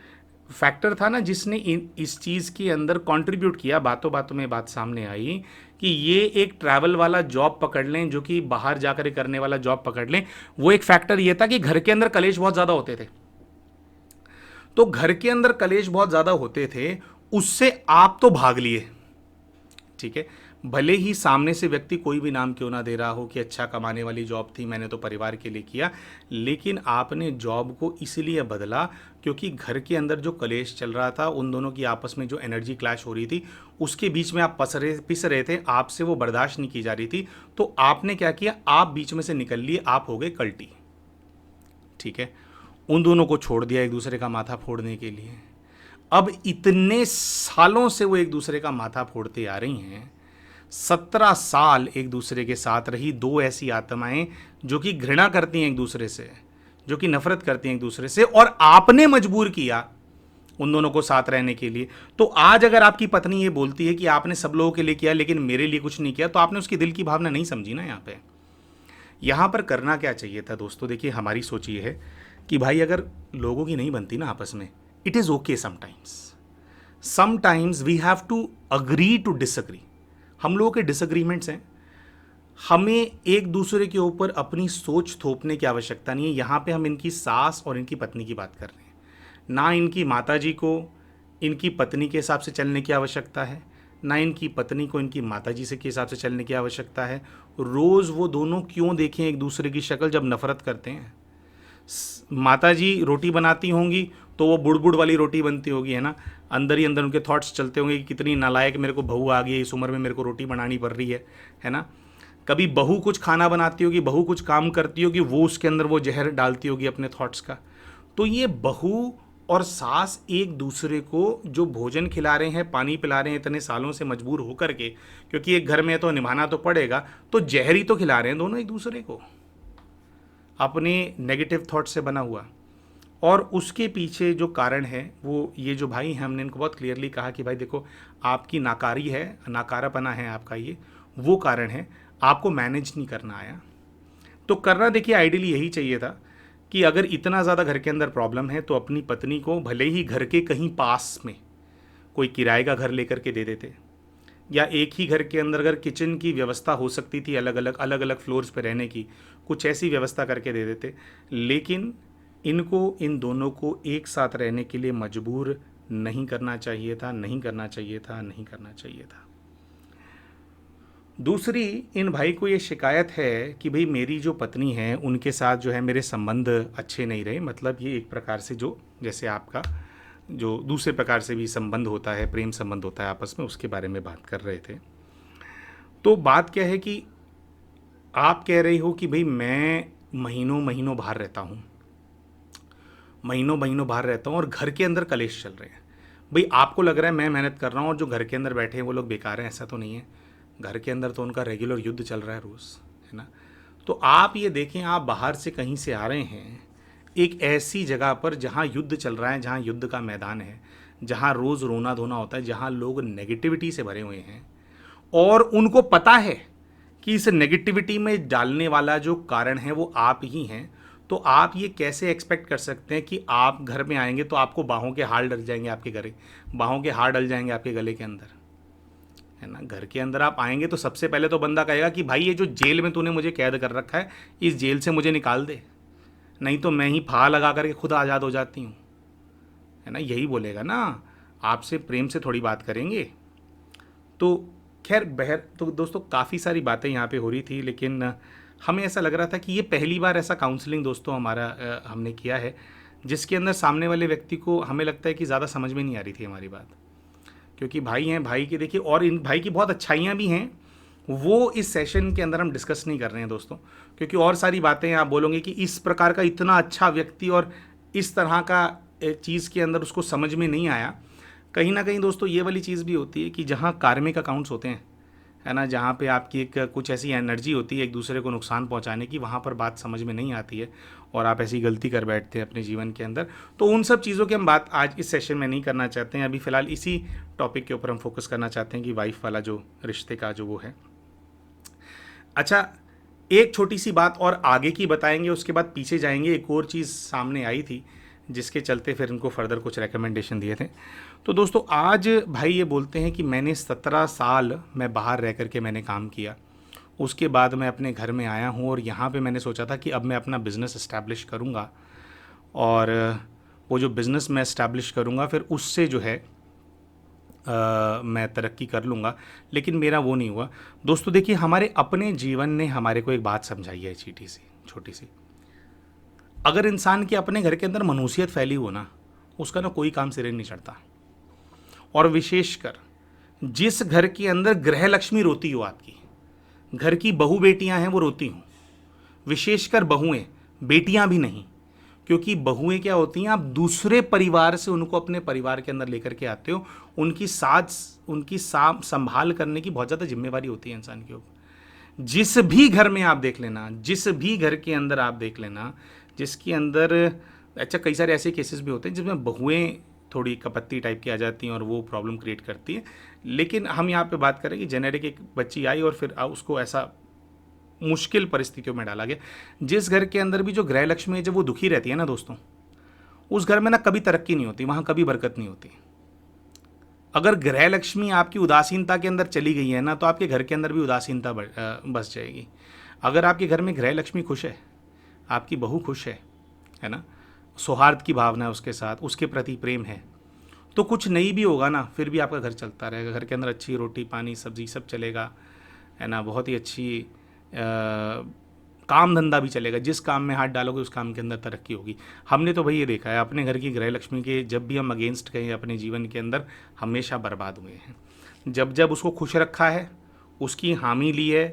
फैक्टर था ना जिसने इस चीज़ के अंदर कंट्रीब्यूट किया। बातों बातों में बात सामने आई कि ये एक ट्रैवल वाला जॉब पकड़ लें, जो कि बाहर जाकर करने वाला जॉब पकड़ लें। वो एक फैक्टर ये था कि घर के अंदर कलेश बहुत ज़्यादा होते थे। तो घर के अंदर कलेश बहुत ज़्यादा होते थे, उससे आप तो भाग लिए, ठीक है, भले ही सामने से व्यक्ति कोई भी नाम क्यों ना दे रहा हो कि अच्छा कमाने वाली जॉब थी, मैंने तो परिवार के लिए किया, लेकिन आपने जॉब को इसलिए बदला क्योंकि घर के अंदर जो कलेश चल रहा था, उन दोनों की आपस में जो एनर्जी क्लैश हो रही थी, उसके बीच में आप पिस रहे थे, आपसे वो बर्दाश्त नहीं की जा रही थी। तो आपने क्या किया, आप बीच में से निकल लिए, आप हो गए कल्टी, ठीक है। उन दोनों को छोड़ दिया एक दूसरे का माथा फोड़ने के लिए। अब इतने सालों से वो एक दूसरे का माथा फोड़ते आ रही हैं, 17 साल एक दूसरे के साथ रही दो ऐसी आत्माएं जो कि घृणा करती हैं एक दूसरे से, जो कि नफरत करती हैं एक दूसरे से, और आपने मजबूर किया उन दोनों को साथ रहने के लिए। तो आज अगर आपकी पत्नी ये बोलती है कि आपने सब लोगों के लिए किया लेकिन मेरे लिए कुछ नहीं किया, तो आपने उसकी दिल की भावना नहीं समझी ना। यहाँ पर करना क्या चाहिए था दोस्तों, देखिए हमारी सोच ये है कि भाई अगर लोगों की नहीं बनती ना आपस में, it is okay sometimes we have to agree to disagree. हम लोगों के डिसअग्रीमेंट्स हैं, हमें एक दूसरे के ऊपर अपनी सोच थोपने की आवश्यकता नहीं है। यहाँ पे हम इनकी सास और इनकी पत्नी की बात कर रहे हैं, ना इनकी माताजी को इनकी पत्नी के हिसाब से चलने की आवश्यकता है, ना इनकी पत्नी को इनकी माताजी से के हिसाब से चलने की आवश्यकता है। रोज़ वो दोनों क्यों देखें एक दूसरे की शक्ल जब नफरत करते हैं। माता जी रोटी बनाती होंगी तो वो बुड़बुड़ वाली रोटी बनती होगी, है ना, अंदर ही अंदर उनके थॉट्स चलते होंगे कि कितनी नालायक मेरे को बहू आ गई है, इस उम्र में मेरे को रोटी बनानी पड़ रही है ना। कभी बहू कुछ खाना बनाती होगी, बहू कुछ काम करती होगी, वो उसके अंदर वो जहर डालती होगी अपने थॉट्स का। तो ये बहू और सास एक दूसरे को जो भोजन खिला रहे हैं, पानी पिला रहे हैं इतने सालों से मजबूर होकर के, क्योंकि एक घर में तो निभाना तो पड़ेगा, तो जहर ही तो खिला रहे हैं दोनों एक दूसरे को अपने नेगेटिव थॉट से बना हुआ। और उसके पीछे जो कारण है वो ये जो भाई हैं, हमने इनको बहुत क्लियरली कहा कि भाई देखो, आपकी नाकारी है, नाकारापना है आपका, ये वो कारण है, आपको मैनेज नहीं करना आया। तो करना देखिए आइडियली यही चाहिए था कि अगर इतना ज़्यादा घर के अंदर प्रॉब्लम है तो अपनी पत्नी को भले ही घर के कहीं पास में कोई किराए का घर लेकर के दे देते, या एक ही घर के अंदर अगर किचन की व्यवस्था हो सकती थी अलग अलग फ्लोर्स पे रहने की, कुछ ऐसी व्यवस्था करके दे देते। लेकिन इनको, इन दोनों को एक साथ रहने के लिए मजबूर नहीं करना चाहिए था, नहीं करना चाहिए था, नहीं करना चाहिए था। दूसरी, इन भाई को ये शिकायत है कि भाई मेरी जो पत्नी है उनके साथ जो है मेरे संबंध अच्छे नहीं रहे। मतलब ये एक प्रकार से जो, जैसे आपका जो दूसरे प्रकार से भी संबंध होता है, प्रेम संबंध होता है आपस में, उसके बारे में बात कर रहे थे। तो बात क्या है कि आप कह रही हो कि भाई मैं महीनों महीनों बाहर रहता हूँ, महीनों महीनों बाहर रहता हूँ और घर के अंदर कलेश चल रहे हैं। भाई आपको लग रहा है मैं मेहनत कर रहा हूँ और जो घर के अंदर बैठे हैं वो लोग बेकार हैं, ऐसा तो नहीं है। घर के अंदर तो उनका रेगुलर युद्ध चल रहा है रोज़, है ना। तो आप ये देखें, आप बाहर से कहीं से आ रहे हैं एक ऐसी जगह पर जहाँ युद्ध चल रहा है, जहाँ युद्ध का मैदान है, जहाँ रोज़ रोना धोना होता है, जहाँ लोग नेगेटिविटी से भरे हुए हैं, और उनको पता है कि इस नेगेटिविटी में डालने वाला जो कारण है वो आप ही हैं। तो आप ये कैसे एक्सपेक्ट कर सकते हैं कि आप घर में आएंगे तो आपको बाहों के हार डल जाएंगे, आपके गले, बाहों के हार डल जाएंगे आपके गले के अंदर, है ना। घर के अंदर आप आएंगे तो सबसे पहले तो बंदा कहेगा कि भाई ये जो जेल में तूने मुझे कैद कर रखा है, इस जेल से मुझे निकाल दे, नहीं तो मैं ही फाहा लगा करके खुद आज़ाद हो जाती हूँ, है ना। यही बोलेगा ना, आपसे प्रेम से थोड़ी बात करेंगे। तो खैर बहर, तो दोस्तों काफ़ी सारी बातें यहाँ पे हो रही थी, लेकिन हमें ऐसा लग रहा था कि ये पहली बार ऐसा काउंसलिंग दोस्तों हमारा हमने किया है जिसके अंदर सामने वाले व्यक्ति को हमें लगता है कि ज़्यादा समझ में नहीं आ रही थी हमारी बात। क्योंकि भाई हैं, भाई की देखिए, और इन भाई की बहुत अच्छाइयाँ भी हैं, वो इस सेशन के अंदर हम डिस्कस नहीं कर रहे हैं दोस्तों। क्योंकि और सारी बातें आप बोलोगे कि इस प्रकार का इतना अच्छा व्यक्ति और इस तरह का चीज़ के अंदर उसको समझ में नहीं आया। कहीं ना कहीं दोस्तों ये वाली चीज़ भी होती है कि जहाँ कार्मिक अकाउंट्स होते हैं, है ना, जहाँ पे आपकी एक कुछ ऐसी एनर्जी होती है एक दूसरे को नुकसान पहुँचाने की, वहाँ पर बात समझ में नहीं आती है और आप ऐसी गलती कर बैठते हैं अपने जीवन के अंदर। तो उन सब चीज़ों की हम बात आज इस सेशन में नहीं करना चाहते हैं। अभी फ़िलहाल इसी टॉपिक के ऊपर हम फोकस करना चाहते हैं कि वाइफ वाला जो रिश्ते का जो वो है। अच्छा, एक छोटी सी बात और आगे की बताएंगे, उसके बाद पीछे जाएंगे। एक और चीज़ सामने आई थी जिसके चलते फिर इनको फर्दर कुछ रिकमेंडेशन दिए थे। तो दोस्तों आज भाई ये बोलते हैं कि मैंने 17 साल मैं बाहर रह कर के मैंने काम किया, उसके बाद मैं अपने घर में आया हूँ और यहाँ पे मैंने सोचा था कि अब मैं अपना बिज़नेस इस्टेब्लिश करूँगा, और वो जो बिज़नेस मैं इस्टेब्लिश करूँगा फिर उससे जो है मैं तरक्की कर लूँगा, लेकिन मेरा वो नहीं हुआ। दोस्तों देखिए, हमारे अपने जीवन ने हमारे को एक बात समझाई है छोटी सी। अगर इंसान के अपने घर के अंदर मनुष्यत फैली हो ना, उसका ना कोई काम सिरे नहीं चढ़ता। और विशेषकर जिस घर के अंदर गृह लक्ष्मी रोती हो, आपकी घर की बहू बेटियां हैं वो रोती हों, विशेषकर बहुएं, बेटियां भी नहीं, क्योंकि बहुएं क्या होती हैं, आप दूसरे परिवार से उनको अपने परिवार के अंदर लेकर के आते हो, उनकी संभाल करने की बहुत ज़्यादा जिम्मेवारी होती है इंसान के ऊपर। जिस भी घर में आप देख लेना, जिस भी घर के अंदर आप देख लेना जिसके अंदर, अच्छा कई सारे ऐसे केसेस भी होते हैं जिसमें बहुएं थोड़ी कपत्ती टाइप की आ जाती हैं और वो प्रॉब्लम क्रिएट करती है, लेकिन हम यहाँ पे बात करें कि जेनेरिक एक बच्ची आई और फिर उसको ऐसा मुश्किल परिस्थितियों में डाला गया। जिस घर के अंदर भी जो गृह लक्ष्मी है, जब वो दुखी रहती है ना दोस्तों, उस घर में ना कभी तरक्की नहीं होती, वहाँ कभी बरकत नहीं होती। अगर गृह लक्ष्मी आपकी उदासीनता के अंदर चली गई है ना, तो आपके घर के अंदर भी उदासीनता बस जाएगी। अगर आपके घर में गृह लक्ष्मी खुश है, आपकी बहू खुश है ना, सौहार्द की भावना है उसके साथ, उसके प्रति प्रेम है, तो कुछ नहीं भी होगा ना, फिर भी आपका घर चलता रहेगा। घर के अंदर अच्छी रोटी पानी सब्जी सब चलेगा, है ना, बहुत ही अच्छी काम धंधा भी चलेगा। जिस काम में हाथ डालोगे उस काम के अंदर तरक्की होगी। हमने तो भाई ये देखा है अपने घर की गृह लक्ष्मी के, जब भी हम अगेंस्ट गए अपने जीवन के अंदर, हमेशा बर्बाद हुए हैं। जब जब उसको खुश रखा है, उसकी हामी ली है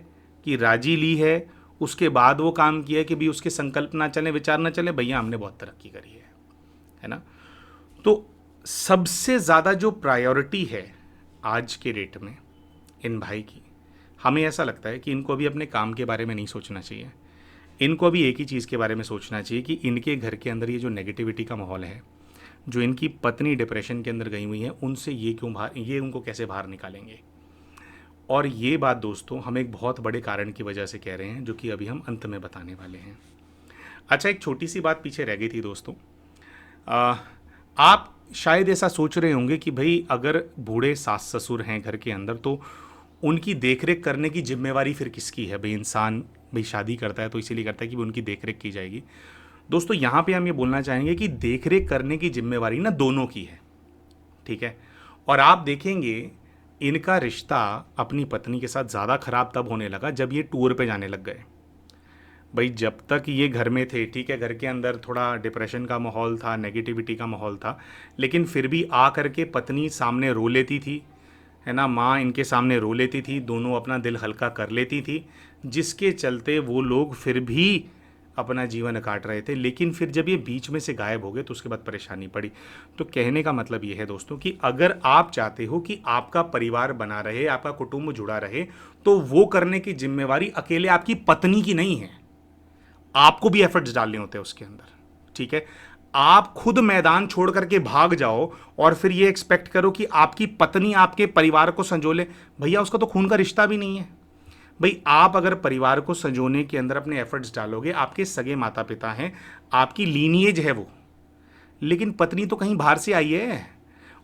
कि राजी ली है, उसके बाद वो काम किया कि भी उसके संकल्प ना चले, विचार ना चले, भैया हमने बहुत तरक्की करी है ना। तो सबसे ज़्यादा जो प्रायोरिटी है आज के डेट में इन भाई की, हमें ऐसा लगता है कि इनको अभी अपने काम के बारे में नहीं सोचना चाहिए। इनको अभी एक ही चीज़ के बारे में सोचना चाहिए कि इनके घर के अंदर ये जो नेगेटिविटी का माहौल है, जो इनकी पत्नी डिप्रेशन के अंदर गई हुई है, उनसे ये उनको कैसे बाहर निकालेंगे। और ये बात दोस्तों हम एक बहुत बड़े कारण की वजह से कह रहे हैं, जो कि अभी हम अंत में बताने वाले हैं। अच्छा, एक छोटी सी बात पीछे रह गई थी दोस्तों। आप शायद ऐसा सोच रहे होंगे कि भाई अगर बूढ़े सास ससुर हैं घर के अंदर, तो उनकी देखरेख करने की जिम्मेवारी फिर किसकी है। भाई इंसान भाई शादी करता है तो इसीलिए करता है कि उनकी देखरेख की जाएगी। दोस्तों यहाँ पे हम ये बोलना चाहेंगे कि देखरेख करने की जिम्मेवारी ना दोनों की है, ठीक है। और आप देखेंगे इनका रिश्ता अपनी पत्नी के साथ ज़्यादा ख़राब तब होने लगा जब ये टूर पे जाने लग गए। भाई जब तक ये घर में थे, ठीक है, घर के अंदर थोड़ा डिप्रेशन का माहौल था, नेगेटिविटी का माहौल था, लेकिन फिर भी आ करके पत्नी सामने रो लेती थी, है ना, माँ इनके सामने रो लेती थी, दोनों अपना दिल हल्का कर लेती थी, जिसके चलते वो लोग फिर भी अपना जीवन काट रहे थे। लेकिन फिर जब ये बीच में से गायब हो गए तो उसके बाद परेशानी पड़ी। तो कहने का मतलब ये है दोस्तों कि अगर आप चाहते हो कि आपका परिवार बना रहे, आपका कुटुंब जुड़ा रहे, तो वो करने की जिम्मेवारी अकेले आपकी पत्नी की नहीं है, आपको भी एफर्ट्स डालने होते हैं उसके अंदर, ठीक है। आप खुद मैदान छोड़ करके भाग जाओ और फिर ये एक्सपेक्ट करो कि आपकी पत्नी आपके परिवार को संजोले, भैया उसका तो खून का रिश्ता भी नहीं है। भाई आप अगर परिवार को संजोने के अंदर अपने एफर्ट्स डालोगे, आपके सगे माता पिता हैं, आपकी लीनिएज है वो, लेकिन पत्नी तो कहीं बाहर से आई है।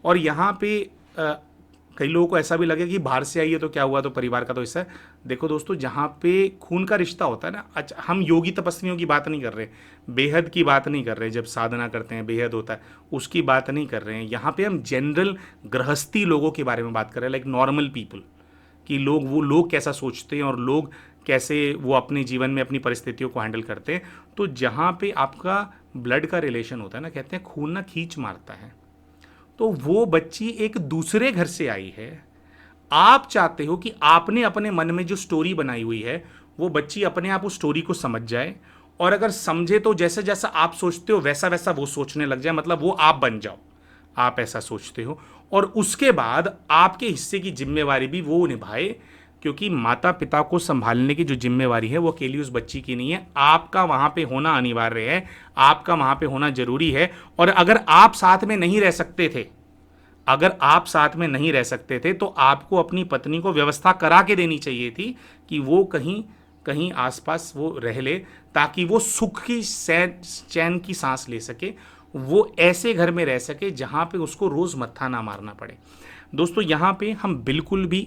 और यहाँ पे कई लोगों को ऐसा भी लगे कि बाहर से आई है तो क्या हुआ, तो परिवार का तो हिस्सा है। देखो दोस्तों, जहाँ पे खून का रिश्ता होता है ना, अच्छा हम योगी तपस्वियों की बात नहीं कर रहे, बेहद की बात नहीं कर रहे, जब साधना करते हैं बेहद होता है उसकी बात नहीं कर रहे हैं। यहाँ पे हम जनरल गृहस्थी लोगों के बारे में बात कर रहे हैं, लाइक नॉर्मल पीपल, कि वो लोग कैसा सोचते हैं और लोग कैसे वो अपने जीवन में अपनी परिस्थितियों को हैंडल करते हैं। तो जहाँ पे आपका ब्लड का रिलेशन होता है ना, कहते हैं खून ना खींच मारता है, तो वो बच्ची एक दूसरे घर से आई है। आप चाहते हो कि आपने अपने मन में जो स्टोरी बनाई हुई है वो बच्ची अपने आप उस स्टोरी को समझ जाए, और अगर समझे तो जैसा जैसा आप सोचते हो वैसा वैसा वो सोचने लग जाए, मतलब वो आप बन जाओ, आप ऐसा सोचते हो। और उसके बाद आपके हिस्से की जिम्मेवारी भी वो निभाए, क्योंकि माता पिता को संभालने की जो जिम्मेवारी है वो अकेली उस बच्ची की नहीं है, आपका वहाँ पे होना अनिवार्य है, आपका वहाँ पे होना जरूरी है। और अगर आप साथ में नहीं रह सकते थे, तो आपको अपनी पत्नी को व्यवस्था करा के देनी चाहिए थी कि वो कहीं कहीं आसपास वो रह ले, ताकि वो सुख की चैन की सांस ले सके, वो ऐसे घर में रह सके जहाँ पे उसको रोज़ मत्था ना मारना पड़े। दोस्तों यहाँ पे हम बिल्कुल भी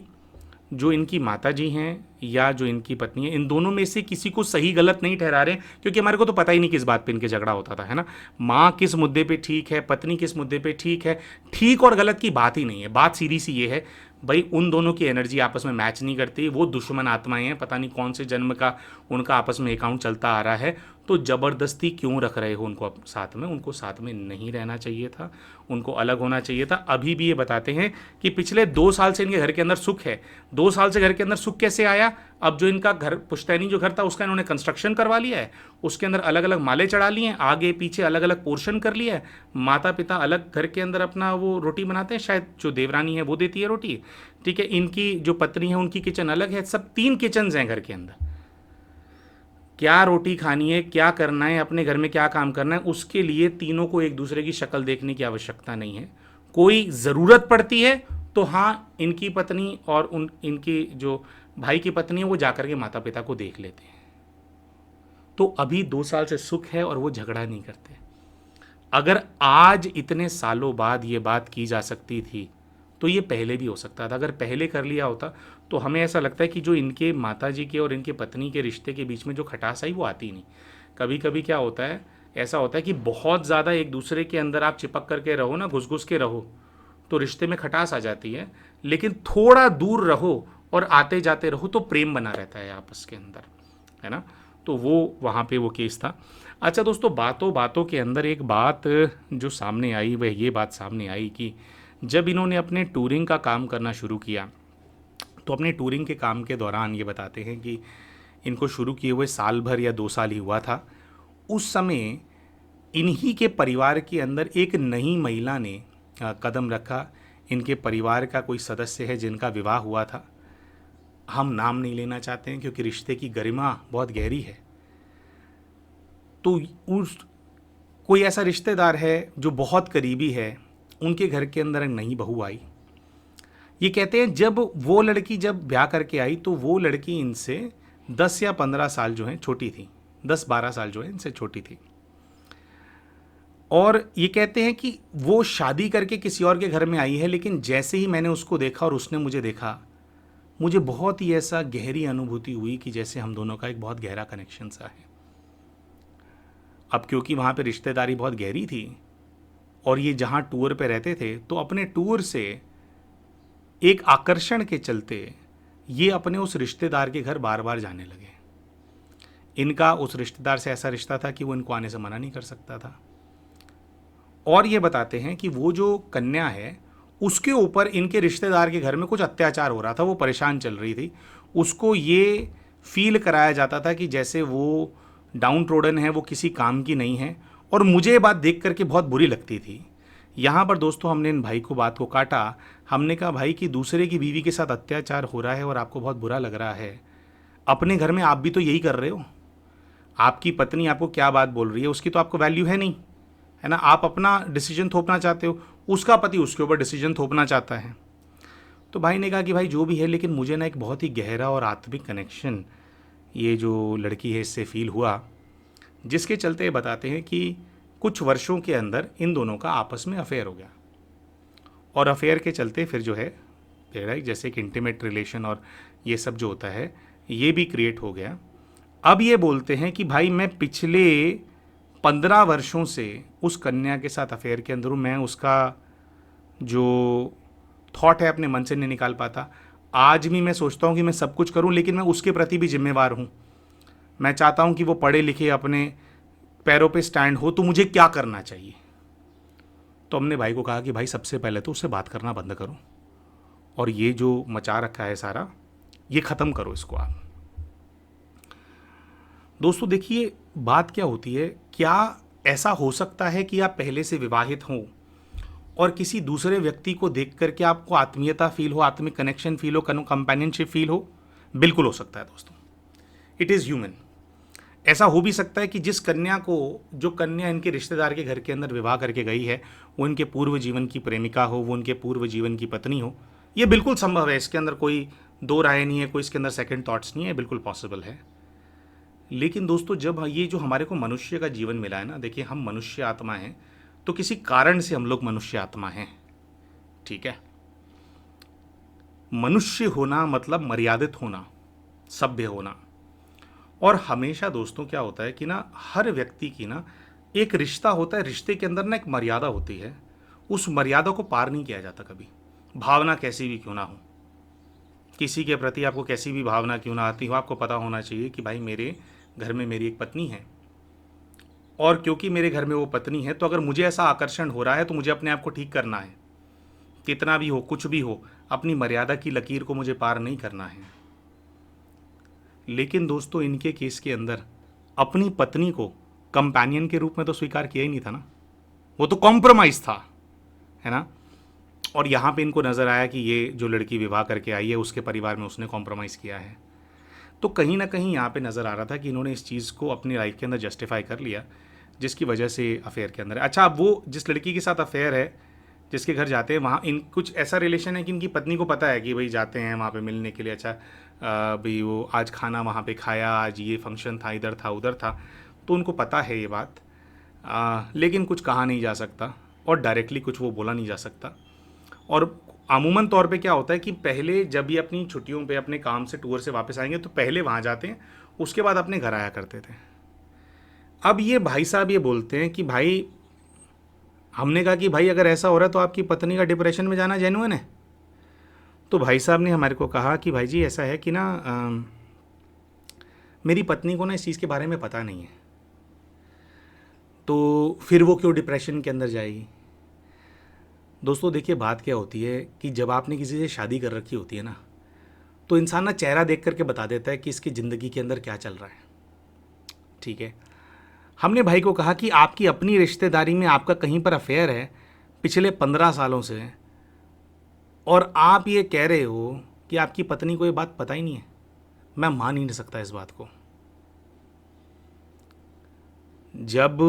जो इनकी माताजी हैं या जो इनकी पत्नी है, इन दोनों में से किसी को सही गलत नहीं ठहरा रहे, क्योंकि हमारे को तो पता ही नहीं किस बात पे इनके झगड़ा होता था, है ना। माँ किस मुद्दे पे ठीक है, पत्नी किस मुद्दे पे ठीक है, ठीक और गलत की बात ही नहीं है। बात सीधी सी ये है भाई, उन दोनों की एनर्जी आपस में मैच नहीं करती, वो दुश्मन आत्माएं हैं, पता नहीं कौन से जन्म का उनका आपस में अकाउंट चलता आ रहा है। तो ज़बरदस्ती क्यों रख रहे हो उनको साथ में? उनको साथ में नहीं रहना चाहिए था, उनको अलग होना चाहिए था। अभी भी ये बताते हैं कि पिछले 2 साल से इनके घर के अंदर सुख है। 2 साल से घर के अंदर सुख कैसे आया? अब जो इनका घर, पुश्तैनी जो घर था, उसका इन्होंने कंस्ट्रक्शन करवा लिया है, उसके अंदर अलग अलग माले चढ़ा लिए हैं, आगे पीछे अलग अलग पोर्शन कर लिया है। माता पिता अलग घर के अंदर अपना वो रोटी बनाते हैं, शायद जो देवरानी है वो देती है रोटी, ठीक है। इनकी जो पत्नी है उनकी किचन अलग है, सब 3 किचन्स हैं घर के अंदर। क्या रोटी खानी है, क्या करना है, अपने घर में क्या काम करना है, उसके लिए तीनों को एक दूसरे की शक्ल देखने की आवश्यकता नहीं है। कोई ज़रूरत पड़ती है तो हाँ, इनकी पत्नी और इनकी जो भाई की पत्नी है वो जाकर के माता पिता को देख लेते हैं। तो अभी 2 साल से सुख है और वो झगड़ा नहीं करते। अगर आज इतने सालों बाद ये बात की जा सकती थी तो ये पहले भी हो सकता था। अगर पहले कर लिया होता तो हमें ऐसा लगता है कि जो इनके माताजी के और इनके पत्नी के रिश्ते के बीच में जो खटास आई वो आती नहीं। कभी कभी क्या होता है, ऐसा होता है कि बहुत ज़्यादा एक दूसरे के अंदर आप चिपक करके रहो ना, घुस घुस के रहो, तो रिश्ते में खटास आ जाती है। लेकिन थोड़ा दूर रहो और आते जाते रहो तो प्रेम बना रहता है आपस के अंदर, है ना। तो वो वहाँ पे वो केस था। अच्छा दोस्तों, बातों बातों के अंदर एक बात जो सामने आई वह ये बात सामने आई कि जब इन्होंने अपने टूरिंग का काम करना शुरू किया तो अपने टूरिंग के काम के दौरान ये बताते हैं कि इनको शुरू किए हुए साल भर या 2 साल ही हुआ था। उस समय इन्हीं के परिवार के अंदर एक नई महिला ने कदम रखा। इनके परिवार का कोई सदस्य है जिनका विवाह हुआ था, हम नाम नहीं लेना चाहते हैं क्योंकि रिश्ते की गरिमा बहुत गहरी है। तो उस कोई ऐसा रिश्तेदार है जो बहुत करीबी है, उनके घर के अंदर एक नई बहू आई। ये कहते हैं जब वो लड़की जब ब्याह करके आई तो वो लड़की इनसे 10 या 15 साल जो है छोटी थी, 10-12 साल जो है इनसे छोटी थी। और ये कहते हैं कि वो शादी करके किसी और के घर में आई है, लेकिन जैसे ही मैंने उसको देखा और उसने मुझे देखा, मुझे बहुत ही ऐसा गहरी अनुभूति हुई कि जैसे हम दोनों का एक बहुत गहरा कनेक्शन सा है। अब क्योंकि वहाँ पे रिश्तेदारी बहुत गहरी थी और ये जहाँ टूर पे रहते थे, तो अपने टूर से एक आकर्षण के चलते ये अपने उस रिश्तेदार के घर बार बार जाने लगे। इनका उस रिश्तेदार से ऐसा रिश्ता था कि वो इनको आने से मना नहीं कर सकता था। और ये बताते हैं कि वो जो कन्या है उसके ऊपर इनके रिश्तेदार के घर में कुछ अत्याचार हो रहा था, वो परेशान चल रही थी। उसको ये फील कराया जाता था कि जैसे वो डाउन ट्रोडन है, वो किसी काम की नहीं है। और मुझे ये बात देख करके बहुत बुरी लगती थी। यहाँ पर दोस्तों हमने इन भाई को बात को काटा। हमने कहा भाई कि दूसरे की बीवी के साथ अत्याचार हो रहा है और आपको बहुत बुरा लग रहा है, अपने घर में आप भी तो यही कर रहे हो। आपकी पत्नी आपको क्या बात बोल रही है, उसकी तो आपको वैल्यू है नहीं, है ना। आप अपना डिसीजन थोपना चाहते हो, उसका पति उसके ऊपर डिसीजन थोपना चाहता है। तो भाई ने कहा कि भाई जो भी है, लेकिन मुझे ना एक बहुत ही गहरा और आत्मिक कनेक्शन ये जो लड़की है इससे फील हुआ, जिसके चलते बताते हैं कि कुछ वर्षों के अंदर इन दोनों का आपस में अफेयर हो गया। और अफेयर के चलते फिर जो है जैसे एक इंटीमेट रिलेशन और ये सब जो होता है ये भी क्रिएट हो गया। अब ये बोलते हैं कि भाई मैं पिछले 15 वर्षों से उस कन्या के साथ अफेयर के अंदर हूँ। मैं उसका जो थॉट है अपने मन से नहीं निकाल पाता। आज भी मैं सोचता हूँ कि मैं सब कुछ करूँ, लेकिन मैं उसके प्रति भी जिम्मेवार हूँ। मैं चाहता हूँ कि वो पढ़े लिखे अपने पैरों पे स्टैंड हो, तो मुझे क्या करना चाहिए। तो हमने भाई को कहा कि भाई सबसे पहले तो उससे बात करना बंद करो और ये जो मचा रखा है सारा ये ख़त्म करो इसको आप। दोस्तों देखिए बात क्या होती है, क्या ऐसा हो सकता है कि आप पहले से विवाहित हों और किसी दूसरे व्यक्ति को देख करके आपको आत्मीयता फील हो, आत्मिक कनेक्शन फील हो, कंपेनियनशिप फील हो? बिल्कुल हो सकता है दोस्तों, इट इज़ ह्यूमन। ऐसा हो भी सकता है कि जो कन्या इनके रिश्तेदार के घर के अंदर विवाह करके गई है वो इनके पूर्व जीवन की प्रेमिका हो, वो उनके पूर्व जीवन की पत्नी हो। ये बिल्कुल संभव है, इसके अंदर कोई दो राय नहीं है, कोई इसके अंदर सेकंड थॉट्स नहीं है, बिल्कुल पॉसिबल है। लेकिन दोस्तों जब ये जो हमारे को मनुष्य का जीवन मिला है ना, देखिए हम मनुष्य आत्मा हैं, तो किसी कारण से हम लोग मनुष्य आत्मा हैं, ठीक है। मनुष्य होना मतलब मर्यादित होना, सभ्य होना। और हमेशा दोस्तों क्या होता है कि ना, हर व्यक्ति की ना एक रिश्ता होता है, रिश्ते के अंदर ना एक मर्यादा होती है, उस मर्यादा को पार नहीं किया जाता कभी, भावना कैसी भी क्यों ना हो। किसी के प्रति आपको कैसी भी भावना क्यों ना आती हो, आपको पता होना चाहिए कि भाई मेरे घर में मेरी एक पत्नी है, और क्योंकि मेरे घर में वो पत्नी है तो अगर मुझे ऐसा आकर्षण हो रहा है तो मुझे अपने आप को ठीक करना है, कितना भी हो, कुछ भी हो, अपनी मर्यादा की लकीर को मुझे पार नहीं करना है। लेकिन दोस्तों इनके केस के अंदर अपनी पत्नी को कंपेनियन के रूप में तो स्वीकार किया ही नहीं था ना, वो तो कॉम्प्रोमाइज था, है ना। और यहाँ पे इनको नज़र आया कि ये जो लड़की विवाह करके आई है उसके परिवार में उसने कॉम्प्रोमाइज़ किया है, तो कहीं ना कहीं यहाँ पे नज़र आ रहा था कि इन्होंने इस चीज़ को अपनी लाइफ के अंदर जस्टिफाई कर लिया, जिसकी वजह से अफेयर के अंदर है। अच्छा, अब वो जिस लड़की के साथ अफेयर है, जिसके घर जाते हैं, वहाँ इन कुछ ऐसा रिलेशन है कि इनकी पत्नी को पता है कि भाई जाते हैं वहाँ पे मिलने के लिए। अच्छा भाई वो आज खाना वहाँ पे खाया, आज ये फंक्शन था, इधर था उधर था, तो उनको पता है ये बात, लेकिन कुछ कहा नहीं जा सकता और डायरेक्टली कुछ वो बोला नहीं जा सकता। और अमूमन तौर पे क्या होता है कि पहले जब ये अपनी छुट्टियों पे अपने काम से टूर से वापस आएंगे तो पहले वहाँ जाते हैं, उसके बाद अपने घर आया करते थे। अब ये भाई साहब ये बोलते हैं कि भाई, हमने कहा कि भाई अगर ऐसा हो रहा है तो आपकी पत्नी का डिप्रेशन में जाना जेन्युइन है। तो भाई साहब ने हमारे को कहा कि भाई जी ऐसा है कि ना मेरी पत्नी को ना इस चीज़ के बारे में पता नहीं है, तो फिर वो क्यों डिप्रेशन के अंदर जाएगी। दोस्तों देखिए बात क्या होती है कि जब आपने किसी से शादी कर रखी होती है ना, तो इंसान ना चेहरा देख करके बता देता है कि इसकी ज़िंदगी के अंदर क्या चल रहा है, ठीक है। हमने भाई को कहा कि आपकी अपनी रिश्तेदारी में आपका कहीं पर अफेयर है पिछले 15 सालों से, और आप ये कह रहे हो कि आपकी पत्नी को ये बात पता ही नहीं है। मैं मान ही नहीं सकता इस बात को। जब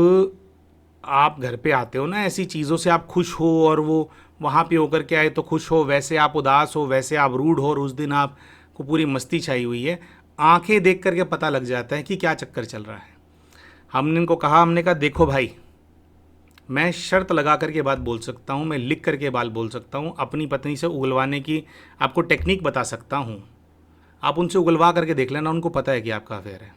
आप घर पे आते हो ना, ऐसी चीज़ों से आप खुश हो और वो वहाँ पे होकर के आए तो खुश हो, वैसे आप उदास हो, वैसे आप रूड हो, और उस दिन आपको पूरी मस्ती छाई हुई है, आंखें देख करके पता लग जाता है कि क्या चक्कर चल रहा है। हमने इनको कहा, हमने कहा देखो भाई, मैं शर्त लगा करके बात बोल सकता हूँ, मैं लिख करके बात बोल सकता हूँ, अपनी पत्नी से उगलवाने की आपको टेक्निक बता सकता हूँ, आप उनसे उगलवा करके देख लेना, उनको पता है कि आपका अफेयर है।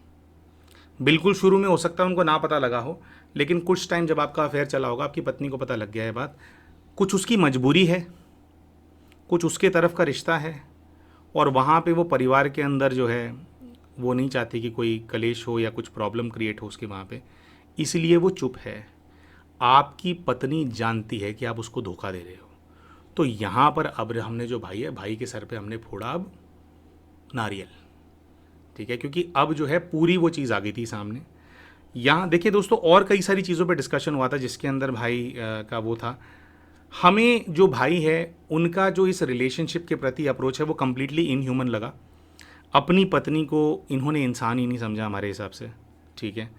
बिल्कुल शुरू में हो सकता है उनको ना पता लगा हो, लेकिन कुछ टाइम जब आपका अफेयर चला होगा, आपकी पत्नी को पता लग गया है बात, कुछ उसकी मजबूरी है, कुछ उसके तरफ का रिश्ता है, और वहाँ पे वो परिवार के अंदर जो है वो नहीं चाहती कि कोई कलेश हो या कुछ प्रॉब्लम क्रिएट हो उसके वहाँ पे, इसलिए वो चुप है। आपकी पत्नी जानती है कि आप उसको धोखा दे रहे हो, तो यहाँ पर अब हमने जो भाई है, भाई के सर पे हमने फोड़ा अब नारियल, ठीक है, क्योंकि अब जो है पूरी वो चीज़ आ गई थी सामने। यहाँ देखिए दोस्तों, और कई सारी चीज़ों पे डिस्कशन हुआ था जिसके अंदर भाई का वो था, हमें जो भाई है उनका जो इस रिलेशनशिप के प्रति अप्रोच है वो कम्प्लीटली इनह्यूमन लगा। अपनी पत्नी को इन्होंने इंसान ही नहीं समझा हमारे हिसाब से, ठीक है।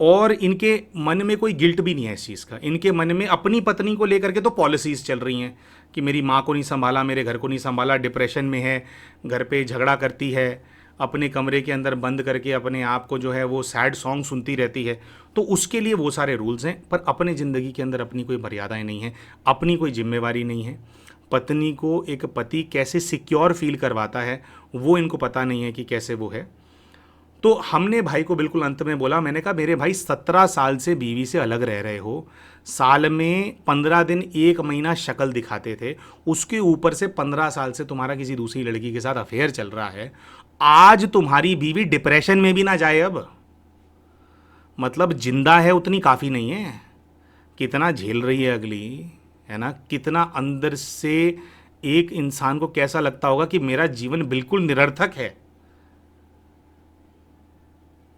और इनके मन में कोई गिल्ट भी नहीं है इस चीज़ का, इनके मन में अपनी पत्नी को लेकर के तो पॉलिसीज़ चल रही हैं कि मेरी माँ को नहीं संभाला, मेरे घर को नहीं संभाला, डिप्रेशन में है, घर पे झगड़ा करती है, अपने कमरे के अंदर बंद करके अपने आप को जो है वो सैड सॉन्ग सुनती रहती है, तो उसके लिए वो सारे रूल्स हैं। पर अपने ज़िंदगी के अंदर अपनी कोई मर्यादाएं नहीं हैं, अपनी कोई जिम्मेवारी नहीं है। पत्नी को एक पति कैसे सिक्योर फील करवाता है वो इनको पता नहीं है कि कैसे वो है। तो हमने भाई को बिल्कुल अंत में बोला, मैंने कहा मेरे भाई 17 साल से बीवी से अलग रह रहे हो, साल में 15 दिन 1 महीना शक्ल दिखाते थे, उसके ऊपर से 15 साल से तुम्हारा किसी दूसरी लड़की के साथ अफेयर चल रहा है, आज तुम्हारी बीवी डिप्रेशन में भी ना जाए, अब मतलब जिंदा है उतनी काफ़ी नहीं है, कितना झेल रही है अगली, है ना, कितना अंदर से एक इंसान को कैसा लगता होगा कि मेरा जीवन बिल्कुल निरर्थक है।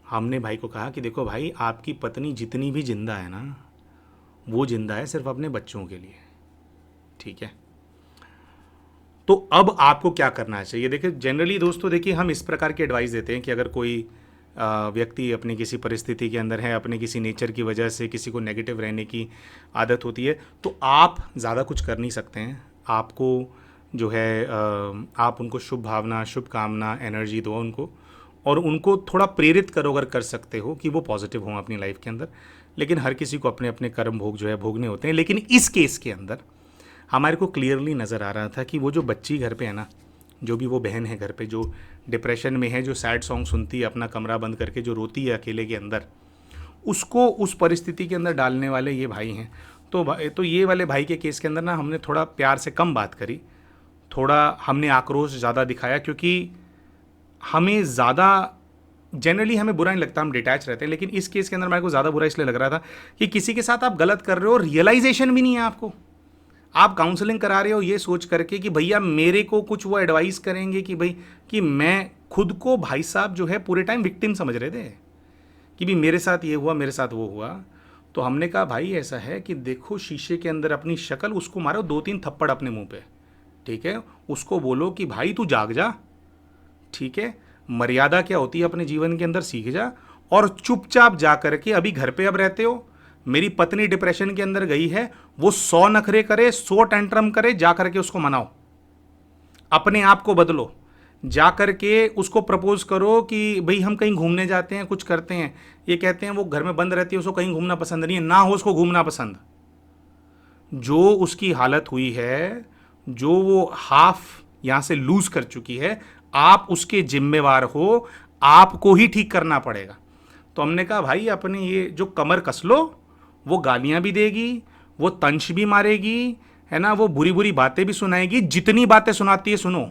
हमने भाई को कहा कि देखो भाई, आपकी पत्नी जितनी भी जिंदा है ना, वो जिंदा है सिर्फ अपने बच्चों के लिए, ठीक है। तो अब आपको क्या करना चाहिए। देखिए जनरली दोस्तों, देखिए हम इस प्रकार की एडवाइस देते हैं कि अगर कोई व्यक्ति अपनी किसी परिस्थिति के अंदर है, अपने किसी नेचर की वजह से किसी को नेगेटिव रहने की आदत होती है, तो आप ज़्यादा कुछ कर नहीं सकते हैं। आपको जो है आप उनको शुभ भावना, शुभ कामना, एनर्जी दो उनको, और उनको थोड़ा प्रेरित करो अगर कर सकते हो कि वो पॉजिटिव हों अपनी लाइफ के अंदर। लेकिन हर किसी को अपने अपने कर्म भोग जो है भोगने होते हैं। लेकिन इस केस के अंदर हमारे को क्लियरली नज़र आ रहा था कि वो जो बच्ची घर पे है ना, जो भी वो बहन है घर पे, जो डिप्रेशन में है, जो सैड सॉन्ग सुनती है अपना कमरा बंद करके, जो रोती है अकेले के अंदर, उसको उस परिस्थिति के अंदर डालने वाले ये भाई हैं। तो ये वाले भाई के केस के अंदर ना हमने थोड़ा प्यार से कम बात करी, थोड़ा हमने आक्रोश ज़्यादा दिखाया, क्योंकि हमें ज़्यादा जनरली हमें बुरा नहीं लगता, हम डिटैच रहते हैं। लेकिन इस केस के अंदर मेरे को ज़्यादा बुरा इसलिए लग रहा था कि किसी के साथ आप गलत कर रहे हो, रियलाइजेशन भी नहीं है आपको। आप काउंसलिंग करा रहे हो ये सोच करके कि भैया मेरे को कुछ वो एडवाइस करेंगे कि भाई, कि मैं खुद को भाई साहब जो है पूरे टाइम विक्टिम समझ रहे थे कि भी मेरे साथ ये हुआ, मेरे साथ वो हुआ। तो हमने कहा भाई ऐसा है कि देखो शीशे के अंदर अपनी शक्ल, उसको मारो 2-3 थप्पड़ अपने मुंह पे, ठीक है। उसको बोलो कि भाई तू जाग जा, ठीक है, मर्यादा क्या होती है अपने जीवन के अंदर सीख जा, और चुपचाप जा करके, अभी घर पे अब रहते हो, मेरी पत्नी डिप्रेशन के अंदर गई है, वो 100 नखरे करे, 100 टेंट्रम करे, जा करके उसको मनाओ, अपने आप को बदलो, जा करके उसको प्रपोज करो कि भाई हम कहीं घूमने जाते हैं, कुछ करते हैं। ये कहते हैं वो घर में बंद रहती है, उसको कहीं घूमना पसंद नहीं है, ना हो उसको घूमना पसंद। जो उसकी हालत हुई है, जो वो हाफ यहां से लूज कर चुकी है, आप उसके जिम्मेवार हो, आपको ही ठीक करना पड़ेगा। तो हमने कहा भाई अपने ये जो कमर कस लो, वो गालियां भी देगी, वो तंश भी मारेगी, है ना, वो बुरी बुरी बातें भी सुनाएगी, जितनी बातें सुनाती है सुनो,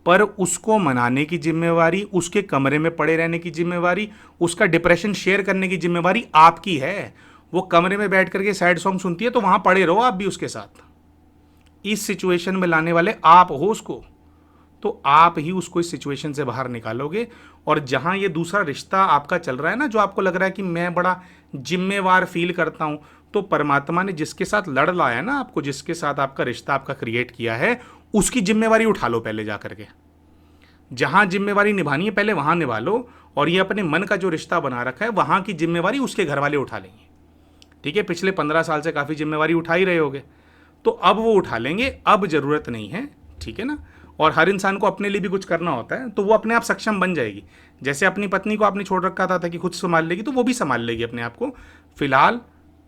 पर उसको मनाने की जिम्मेवारी, उसके कमरे में पड़े रहने की जिम्मेवारी, उसका डिप्रेशन शेयर करने की जिम्मेवारी आपकी है। वो कमरे में बैठ करके सैड सॉन्ग सुनती है तो वहां पड़े रहो आप भी उसके साथ। इस सिचुएशन में लाने वाले आप हो उसको, तो आप ही उसको इस सिचुएशन से बाहर निकालोगे। और जहां ये दूसरा रिश्ता आपका चल रहा है ना, जो आपको लग रहा है कि मैं बड़ा जिम्मेवार फील करता हूं, तो परमात्मा ने जिसके साथ लड़ लाया ना आपको, जिसके साथ आपका रिश्ता आपका क्रिएट किया है, उसकी जिम्मेवारी उठा लो पहले जा करके। जहां जिम्मेवारी निभानी है पहले वहां निभा लो, और ये अपने मन का जो रिश्ता बना रखा है वहां की जिम्मेवारी उसके घर वाले उठा लेंगे, ठीक है। पिछले 15 साल से काफ़ी जिम्मेवारी उठा ही रहे होगे, तो अब वो उठा लेंगे, अब ज़रूरत नहीं है, ठीक है ना। और हर इंसान को अपने लिए भी कुछ करना होता है, तो वो अपने आप सक्षम बन जाएगी। जैसे अपनी पत्नी को आपने छोड़ रखा था कि खुद संभाल लेगी, तो वो भी संभाल लेगी अपने आप को। फिलहाल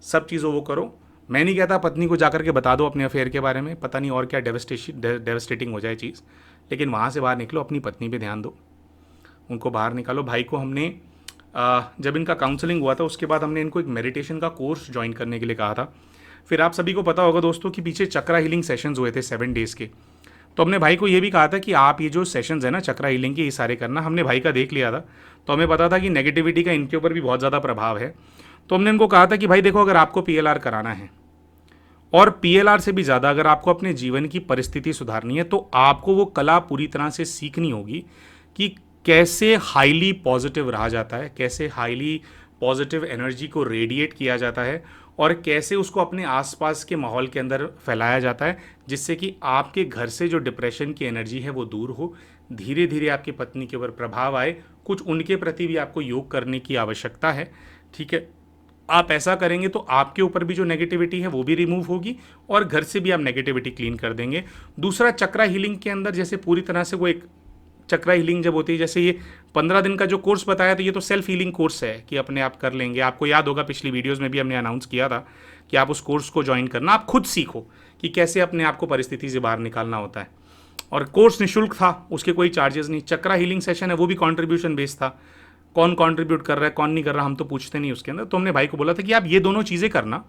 सब चीज़ों वो करो। मैं नहीं कहता पत्नी को जाकर के बता दो अपने अफेयर के बारे में, पता नहीं और क्या डेवस्टेटिंग हो जाए चीज़, लेकिन वहाँ से बाहर निकलो, अपनी पत्नी पे ध्यान दो, उनको बाहर निकालो। भाई को हमने जब इनका काउंसलिंग हुआ था उसके बाद हमने इनको एक मेडिटेशन का कोर्स ज्वाइन करने के लिए कहा था। फिर आप सभी को पता होगा दोस्तों कि पीछे चक्रा हीलिंग सेशंस हुए थे 7 डेज़ के। तो हमने भाई को ये भी कहा था कि आप ये जो सेशंस है ना चक्रा हीलिंग के, ये सारे करना। हमने भाई का देख लिया था, तो हमें पता था कि नेगेटिविटी का इनके ऊपर भी बहुत ज़्यादा प्रभाव है। तो हमने इनको कहा था कि भाई देखो, अगर आपको PLR कराना है, और PLR से भी ज़्यादा अगर आपको अपने जीवन की परिस्थिति सुधारनी है, तो आपको वो कला पूरी तरह से सीखनी होगी कि कैसे हाईली पॉजिटिव रहा जाता है, कैसे हाईली पॉजिटिव एनर्जी को रेडिएट किया जाता है, और कैसे उसको अपने आसपास के माहौल के अंदर फैलाया जाता है, जिससे कि आपके घर से जो डिप्रेशन की एनर्जी है वो दूर हो, धीरे धीरे आपकी पत्नी के ऊपर प्रभाव आए। कुछ उनके प्रति भी आपको योग करने की आवश्यकता है, ठीक है। आप ऐसा करेंगे तो आपके ऊपर भी जो नेगेटिविटी है वो भी रिमूव होगी, और घर से भी आप नेगेटिविटी क्लीन कर देंगे। दूसरा, चक्रा हीलिंग के अंदर जैसे पूरी तरह से वो एक चक्रा हीलिंग जब होती है, जैसे ये 15 दिन का जो कोर्स बताया, तो ये तो सेल्फ हीलिंग कोर्स है कि अपने आप कर लेंगे। आपको याद होगा पिछली वीडियोस में भी हमने अनाउंस किया था कि आप उस कोर्स को ज्वाइन करना, आप खुद सीखो कि कैसे अपने आप को परिस्थिति से बाहर निकालना होता है। और कोर्स निःशुल्क था, उसके कोई चार्जेस नहीं। चक्रा हीलिंग सेशन है वो भी कॉन्ट्रीब्यूशन बेस्ड था, कौन कंट्रीब्यूट कर रहा है कौन नहीं कर रहा हम तो पूछते नहीं उसके अंदर। तो हमने भाई को बोला था कि आप ये दोनों चीज़ें करना,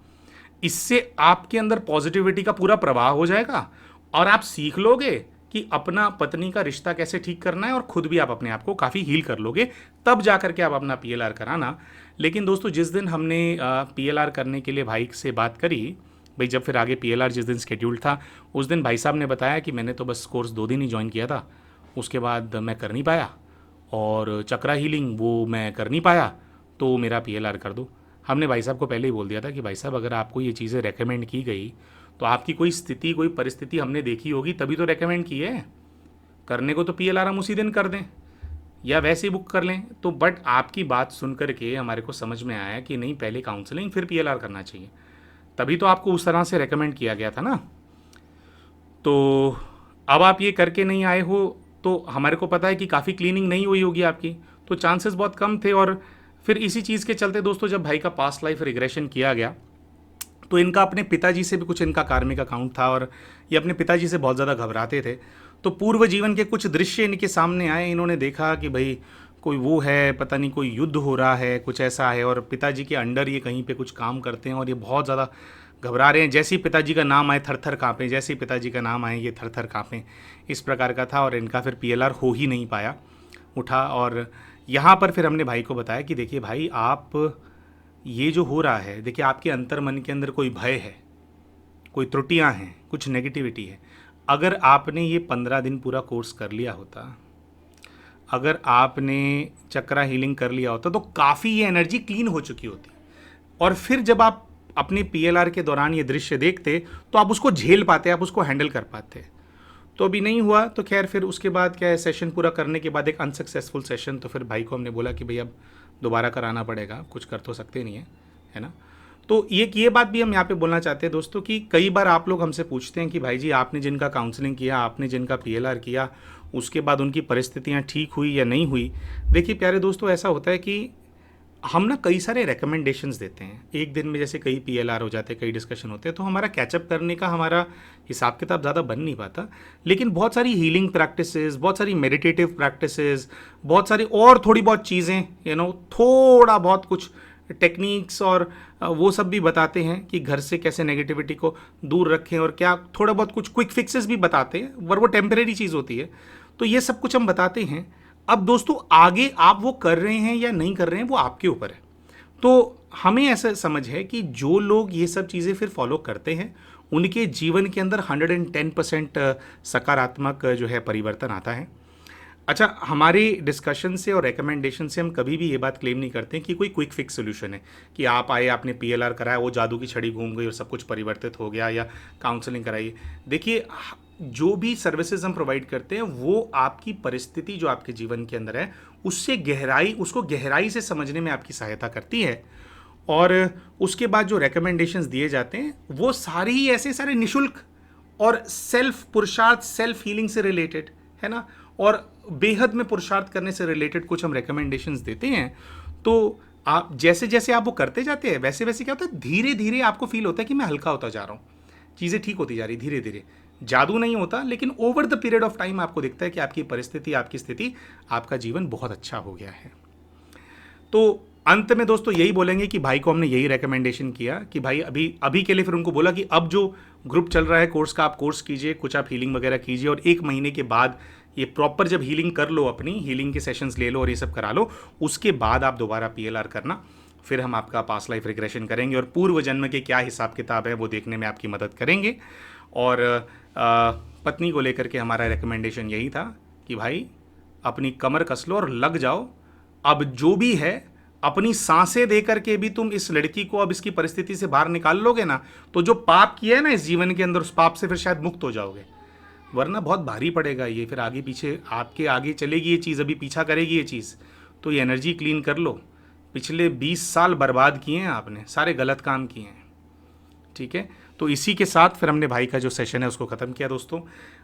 इससे आपके अंदर पॉजिटिविटी का पूरा प्रवाह हो जाएगा, और आप सीख लोगे कि अपना पत्नी का रिश्ता कैसे ठीक करना है, और खुद भी आप अपने आप को काफ़ी हील कर लोगे, तब जा करके आप अपना PLR कराना। लेकिन दोस्तों, जिस दिन हमने PLR करने के लिए भाई से बात करी, भाई जब फिर आगे PLR जिस दिन शेड्यूल था, उस दिन भाई साहब ने बताया कि मैंने तो बस कोर्स 2 दिन ही ज्वाइन किया था, उसके बाद मैं कर नहीं पाया, और चक्रा हीलिंग वो मैं कर नहीं पाया, तो मेरा PLR कर दो। हमने भाई साहब को पहले ही बोल दिया था कि भाई साहब, अगर आपको ये चीज़ें रेकमेंड की गई तो आपकी कोई स्थिति, कोई परिस्थिति हमने देखी होगी, तभी तो रेकमेंड की है। करने को तो PLR हम उसी दिन कर दें या वैसे ही बुक कर लें। तो बट आपकी बात सुन करके हमारे को समझ में आया कि नहीं, पहले काउंसलिंग फिर PLR करना चाहिए, तभी तो आपको उस तरह से रेकमेंड किया गया था ना। तो अब आप ये करके नहीं आए हो, तो हमारे को पता है कि काफ़ी क्लीनिंग नहीं हुई होगी आपकी, तो चांसेस बहुत कम थे। और फिर इसी चीज़ के चलते दोस्तों जब भाई का पास्ट लाइफ रिग्रेशन किया गया तो इनका अपने पिताजी से भी कुछ इनका कार्मिक अकाउंट था और ये अपने पिताजी से बहुत ज़्यादा घबराते थे। तो पूर्व जीवन के कुछ दृश्य इनके सामने आए, इन्होंने देखा कि भाई कोई वो है, पता नहीं कोई युद्ध हो रहा है, कुछ ऐसा है, और पिताजी के अंडर ये कहीं पे कुछ काम करते हैं और ये बहुत ज़्यादा घबरा रहे हैं। जैसे ही पिताजी का नाम आए थर थर काँपें, जैसे ही पिताजी का नाम आए ये थर थर काँपें, इस प्रकार का था। और इनका फिर PLR हो ही नहीं पाया, उठा। और यहाँ पर फिर हमने भाई को बताया कि देखिए भाई, आप ये जो हो रहा है, देखिए आपके अंतर मन के अंदर कोई भय है, कोई त्रुटियां हैं, कुछ नेगेटिविटी है। अगर आपने ये 15 दिन पूरा कोर्स कर लिया होता, अगर आपने चक्रा हीलिंग कर लिया होता, तो काफ़ी ये एनर्जी क्लीन हो चुकी होती। और फिर जब आप अपने PLR के दौरान ये दृश्य देखते तो आप उसको झेल पाते, आप उसको हैंडल कर पाते। तो अभी नहीं हुआ, तो खैर फिर उसके बाद क्या है, सेशन पूरा करने के बाद एक अनसक्सेसफुल सेशन, तो फिर भाई को हमने बोला कि भाई अब दोबारा कराना पड़ेगा, कुछ कर तो सकते नहीं है ना। तो ये बात भी हम यहाँ पे बोलना चाहते हैं दोस्तों कि कई बार आप लोग हमसे पूछते हैं कि भाई जी, आपने जिनका काउंसलिंग किया, आपने जिनका PLR किया, उसके बाद उनकी परिस्थितियाँ ठीक हुई या नहीं हुई। देखिए प्यारे दोस्तों, ऐसा होता है कि हम ना कई सारे रिकमेंडेशंस देते हैं एक दिन में, जैसे कई PLR हो जाते हैं, कई डिस्कशन होते हैं, तो हमारा कैचअप करने का हमारा हिसाब किताब ज़्यादा बन नहीं पाता। लेकिन बहुत सारी हीलिंग प्रैक्टिसेस, बहुत सारी मेडिटेटिव प्रैक्टिसेस, बहुत सारी और थोड़ी बहुत चीज़ें, थोड़ा बहुत कुछ टेक्निक्स और वो सब भी बताते हैं कि घर से कैसे नेगेटिविटी को दूर रखें, और क्या थोड़ा बहुत कुछ क्विक फिक्सेस भी बताते हैं, पर वो टेम्परेरी चीज़ होती है। तो ये सब कुछ हम बताते हैं। अब दोस्तों आगे आप वो कर रहे हैं या नहीं कर रहे हैं, वो आपके ऊपर है। तो हमें ऐसा समझ है कि जो लोग ये सब चीज़ें फिर फॉलो करते हैं, उनके जीवन के अंदर 110% सकारात्मक जो है परिवर्तन आता है। अच्छा, हमारे डिस्कशन से और रिकमेंडेशन से हम कभी भी ये बात क्लेम नहीं करते कि कोई क्विक फिक्स सोल्यूशन है कि आप आए, आपने PLR कराया, वो जादू की छड़ी घूम गई और सब कुछ परिवर्तित हो गया, या काउंसलिंग कराइए। देखिए, जो भी सर्विसेज हम प्रोवाइड करते हैं वो आपकी परिस्थिति जो आपके जीवन के अंदर है उसको गहराई से समझने में आपकी सहायता करती है। और उसके बाद जो रिकमेंडेशंस दिए जाते हैं वो सारे ही ऐसे सारे निशुल्क और सेल्फ पुरुषार्थ, सेल्फ हीलिंग से रिलेटेड है ना, और बेहद में पुरुषार्थ करने से रिलेटेड कुछ हम रिकमेंडेशंस देते हैं। तो आप जैसे जैसे आप वो करते जाते हैं, वैसे वैसे क्या होता है, धीरे धीरे आपको फील होता है कि मैं हल्का होता जा रहा हूँ, चीज़ें ठीक होती जा रही धीरे धीरे। जादू नहीं होता, लेकिन over the period of time आपको दिखता है कि आपकी परिस्थिति, आपकी स्थिति, आपका जीवन बहुत अच्छा हो गया है। तो अंत में दोस्तों यही बोलेंगे कि भाई को हमने यही रिकमेंडेशन किया कि भाई अभी के लिए फिर उनको बोला कि अब जो ग्रुप चल रहा है कोर्स का, आप कोर्स कीजिए, कुछ आप हीलिंग वगैरह कीजिए, और 1 महीने के बाद ये प्रॉपर जब हीलिंग कर लो, अपनी हीलिंग के सेशंस ले लो और ये सब करा लो, उसके बाद आप दोबारा PLR करना। फिर हम आपका पास्ट लाइफ रिग्रेशन करेंगे और पूर्व जन्म के क्या हिसाब किताब है वो देखने में आपकी मदद करेंगे। और पत्नी को लेकर के हमारा रिकमेंडेशन यही था कि भाई अपनी कमर कस लो और लग जाओ। अब जो भी है, अपनी सांसें दे करके भी तुम इस लड़की को अब इसकी परिस्थिति से बाहर निकाल लोगे ना, तो जो पाप किया है ना इस जीवन के अंदर, उस पाप से फिर शायद मुक्त हो जाओगे, वरना बहुत भारी पड़ेगा ये। फिर आगे पीछे आपके आगे चलेगी ये चीज़, अभी पीछा करेगी ये चीज़। तो ये एनर्जी क्लीन कर लो। पिछले 20 साल बर्बाद किए हैं आपने, सारे गलत काम किए हैं, ठीक है। तो इसी के साथ फिर हमने भाई का जो सेशन है उसको ख़त्म किया। दोस्तों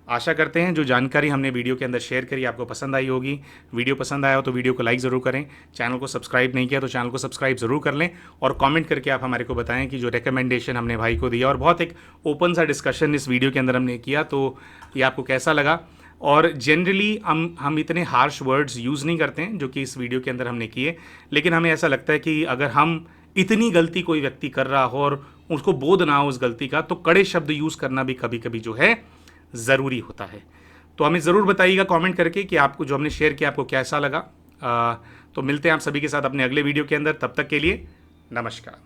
आशा करते हैं जो जानकारी हमने वीडियो के अंदर शेयर करी आपको पसंद आई होगी। वीडियो पसंद आया हो तो वीडियो को लाइक ज़रूर करें, चैनल को सब्सक्राइब नहीं किया तो चैनल को सब्सक्राइब ज़रूर कर लें, और कमेंट करके आप हमारे को बताएं कि जो रिकमेंडेशन हमने भाई को दिया और बहुत एक ओपन सा डिस्कशन इस वीडियो के अंदर हमने किया, तो ये आपको कैसा लगा। और जनरली हम इतने हार्श वर्ड्स यूज़ नहीं करते हैं जो कि इस वीडियो के अंदर हमने किए, लेकिन हमें ऐसा लगता है कि अगर हम इतनी गलती कोई व्यक्ति कर रहा हो और उसको बोध ना हो उस गलती का, तो कड़े शब्द यूज़ करना भी कभी कभी जो है ज़रूरी होता है। तो हमें ज़रूर बताइएगा कमेंट करके कि आपको जो हमने शेयर किया आपको कैसा लगा। तो मिलते हैं आप सभी के साथ अपने अगले वीडियो के अंदर, तब तक के लिए नमस्कार।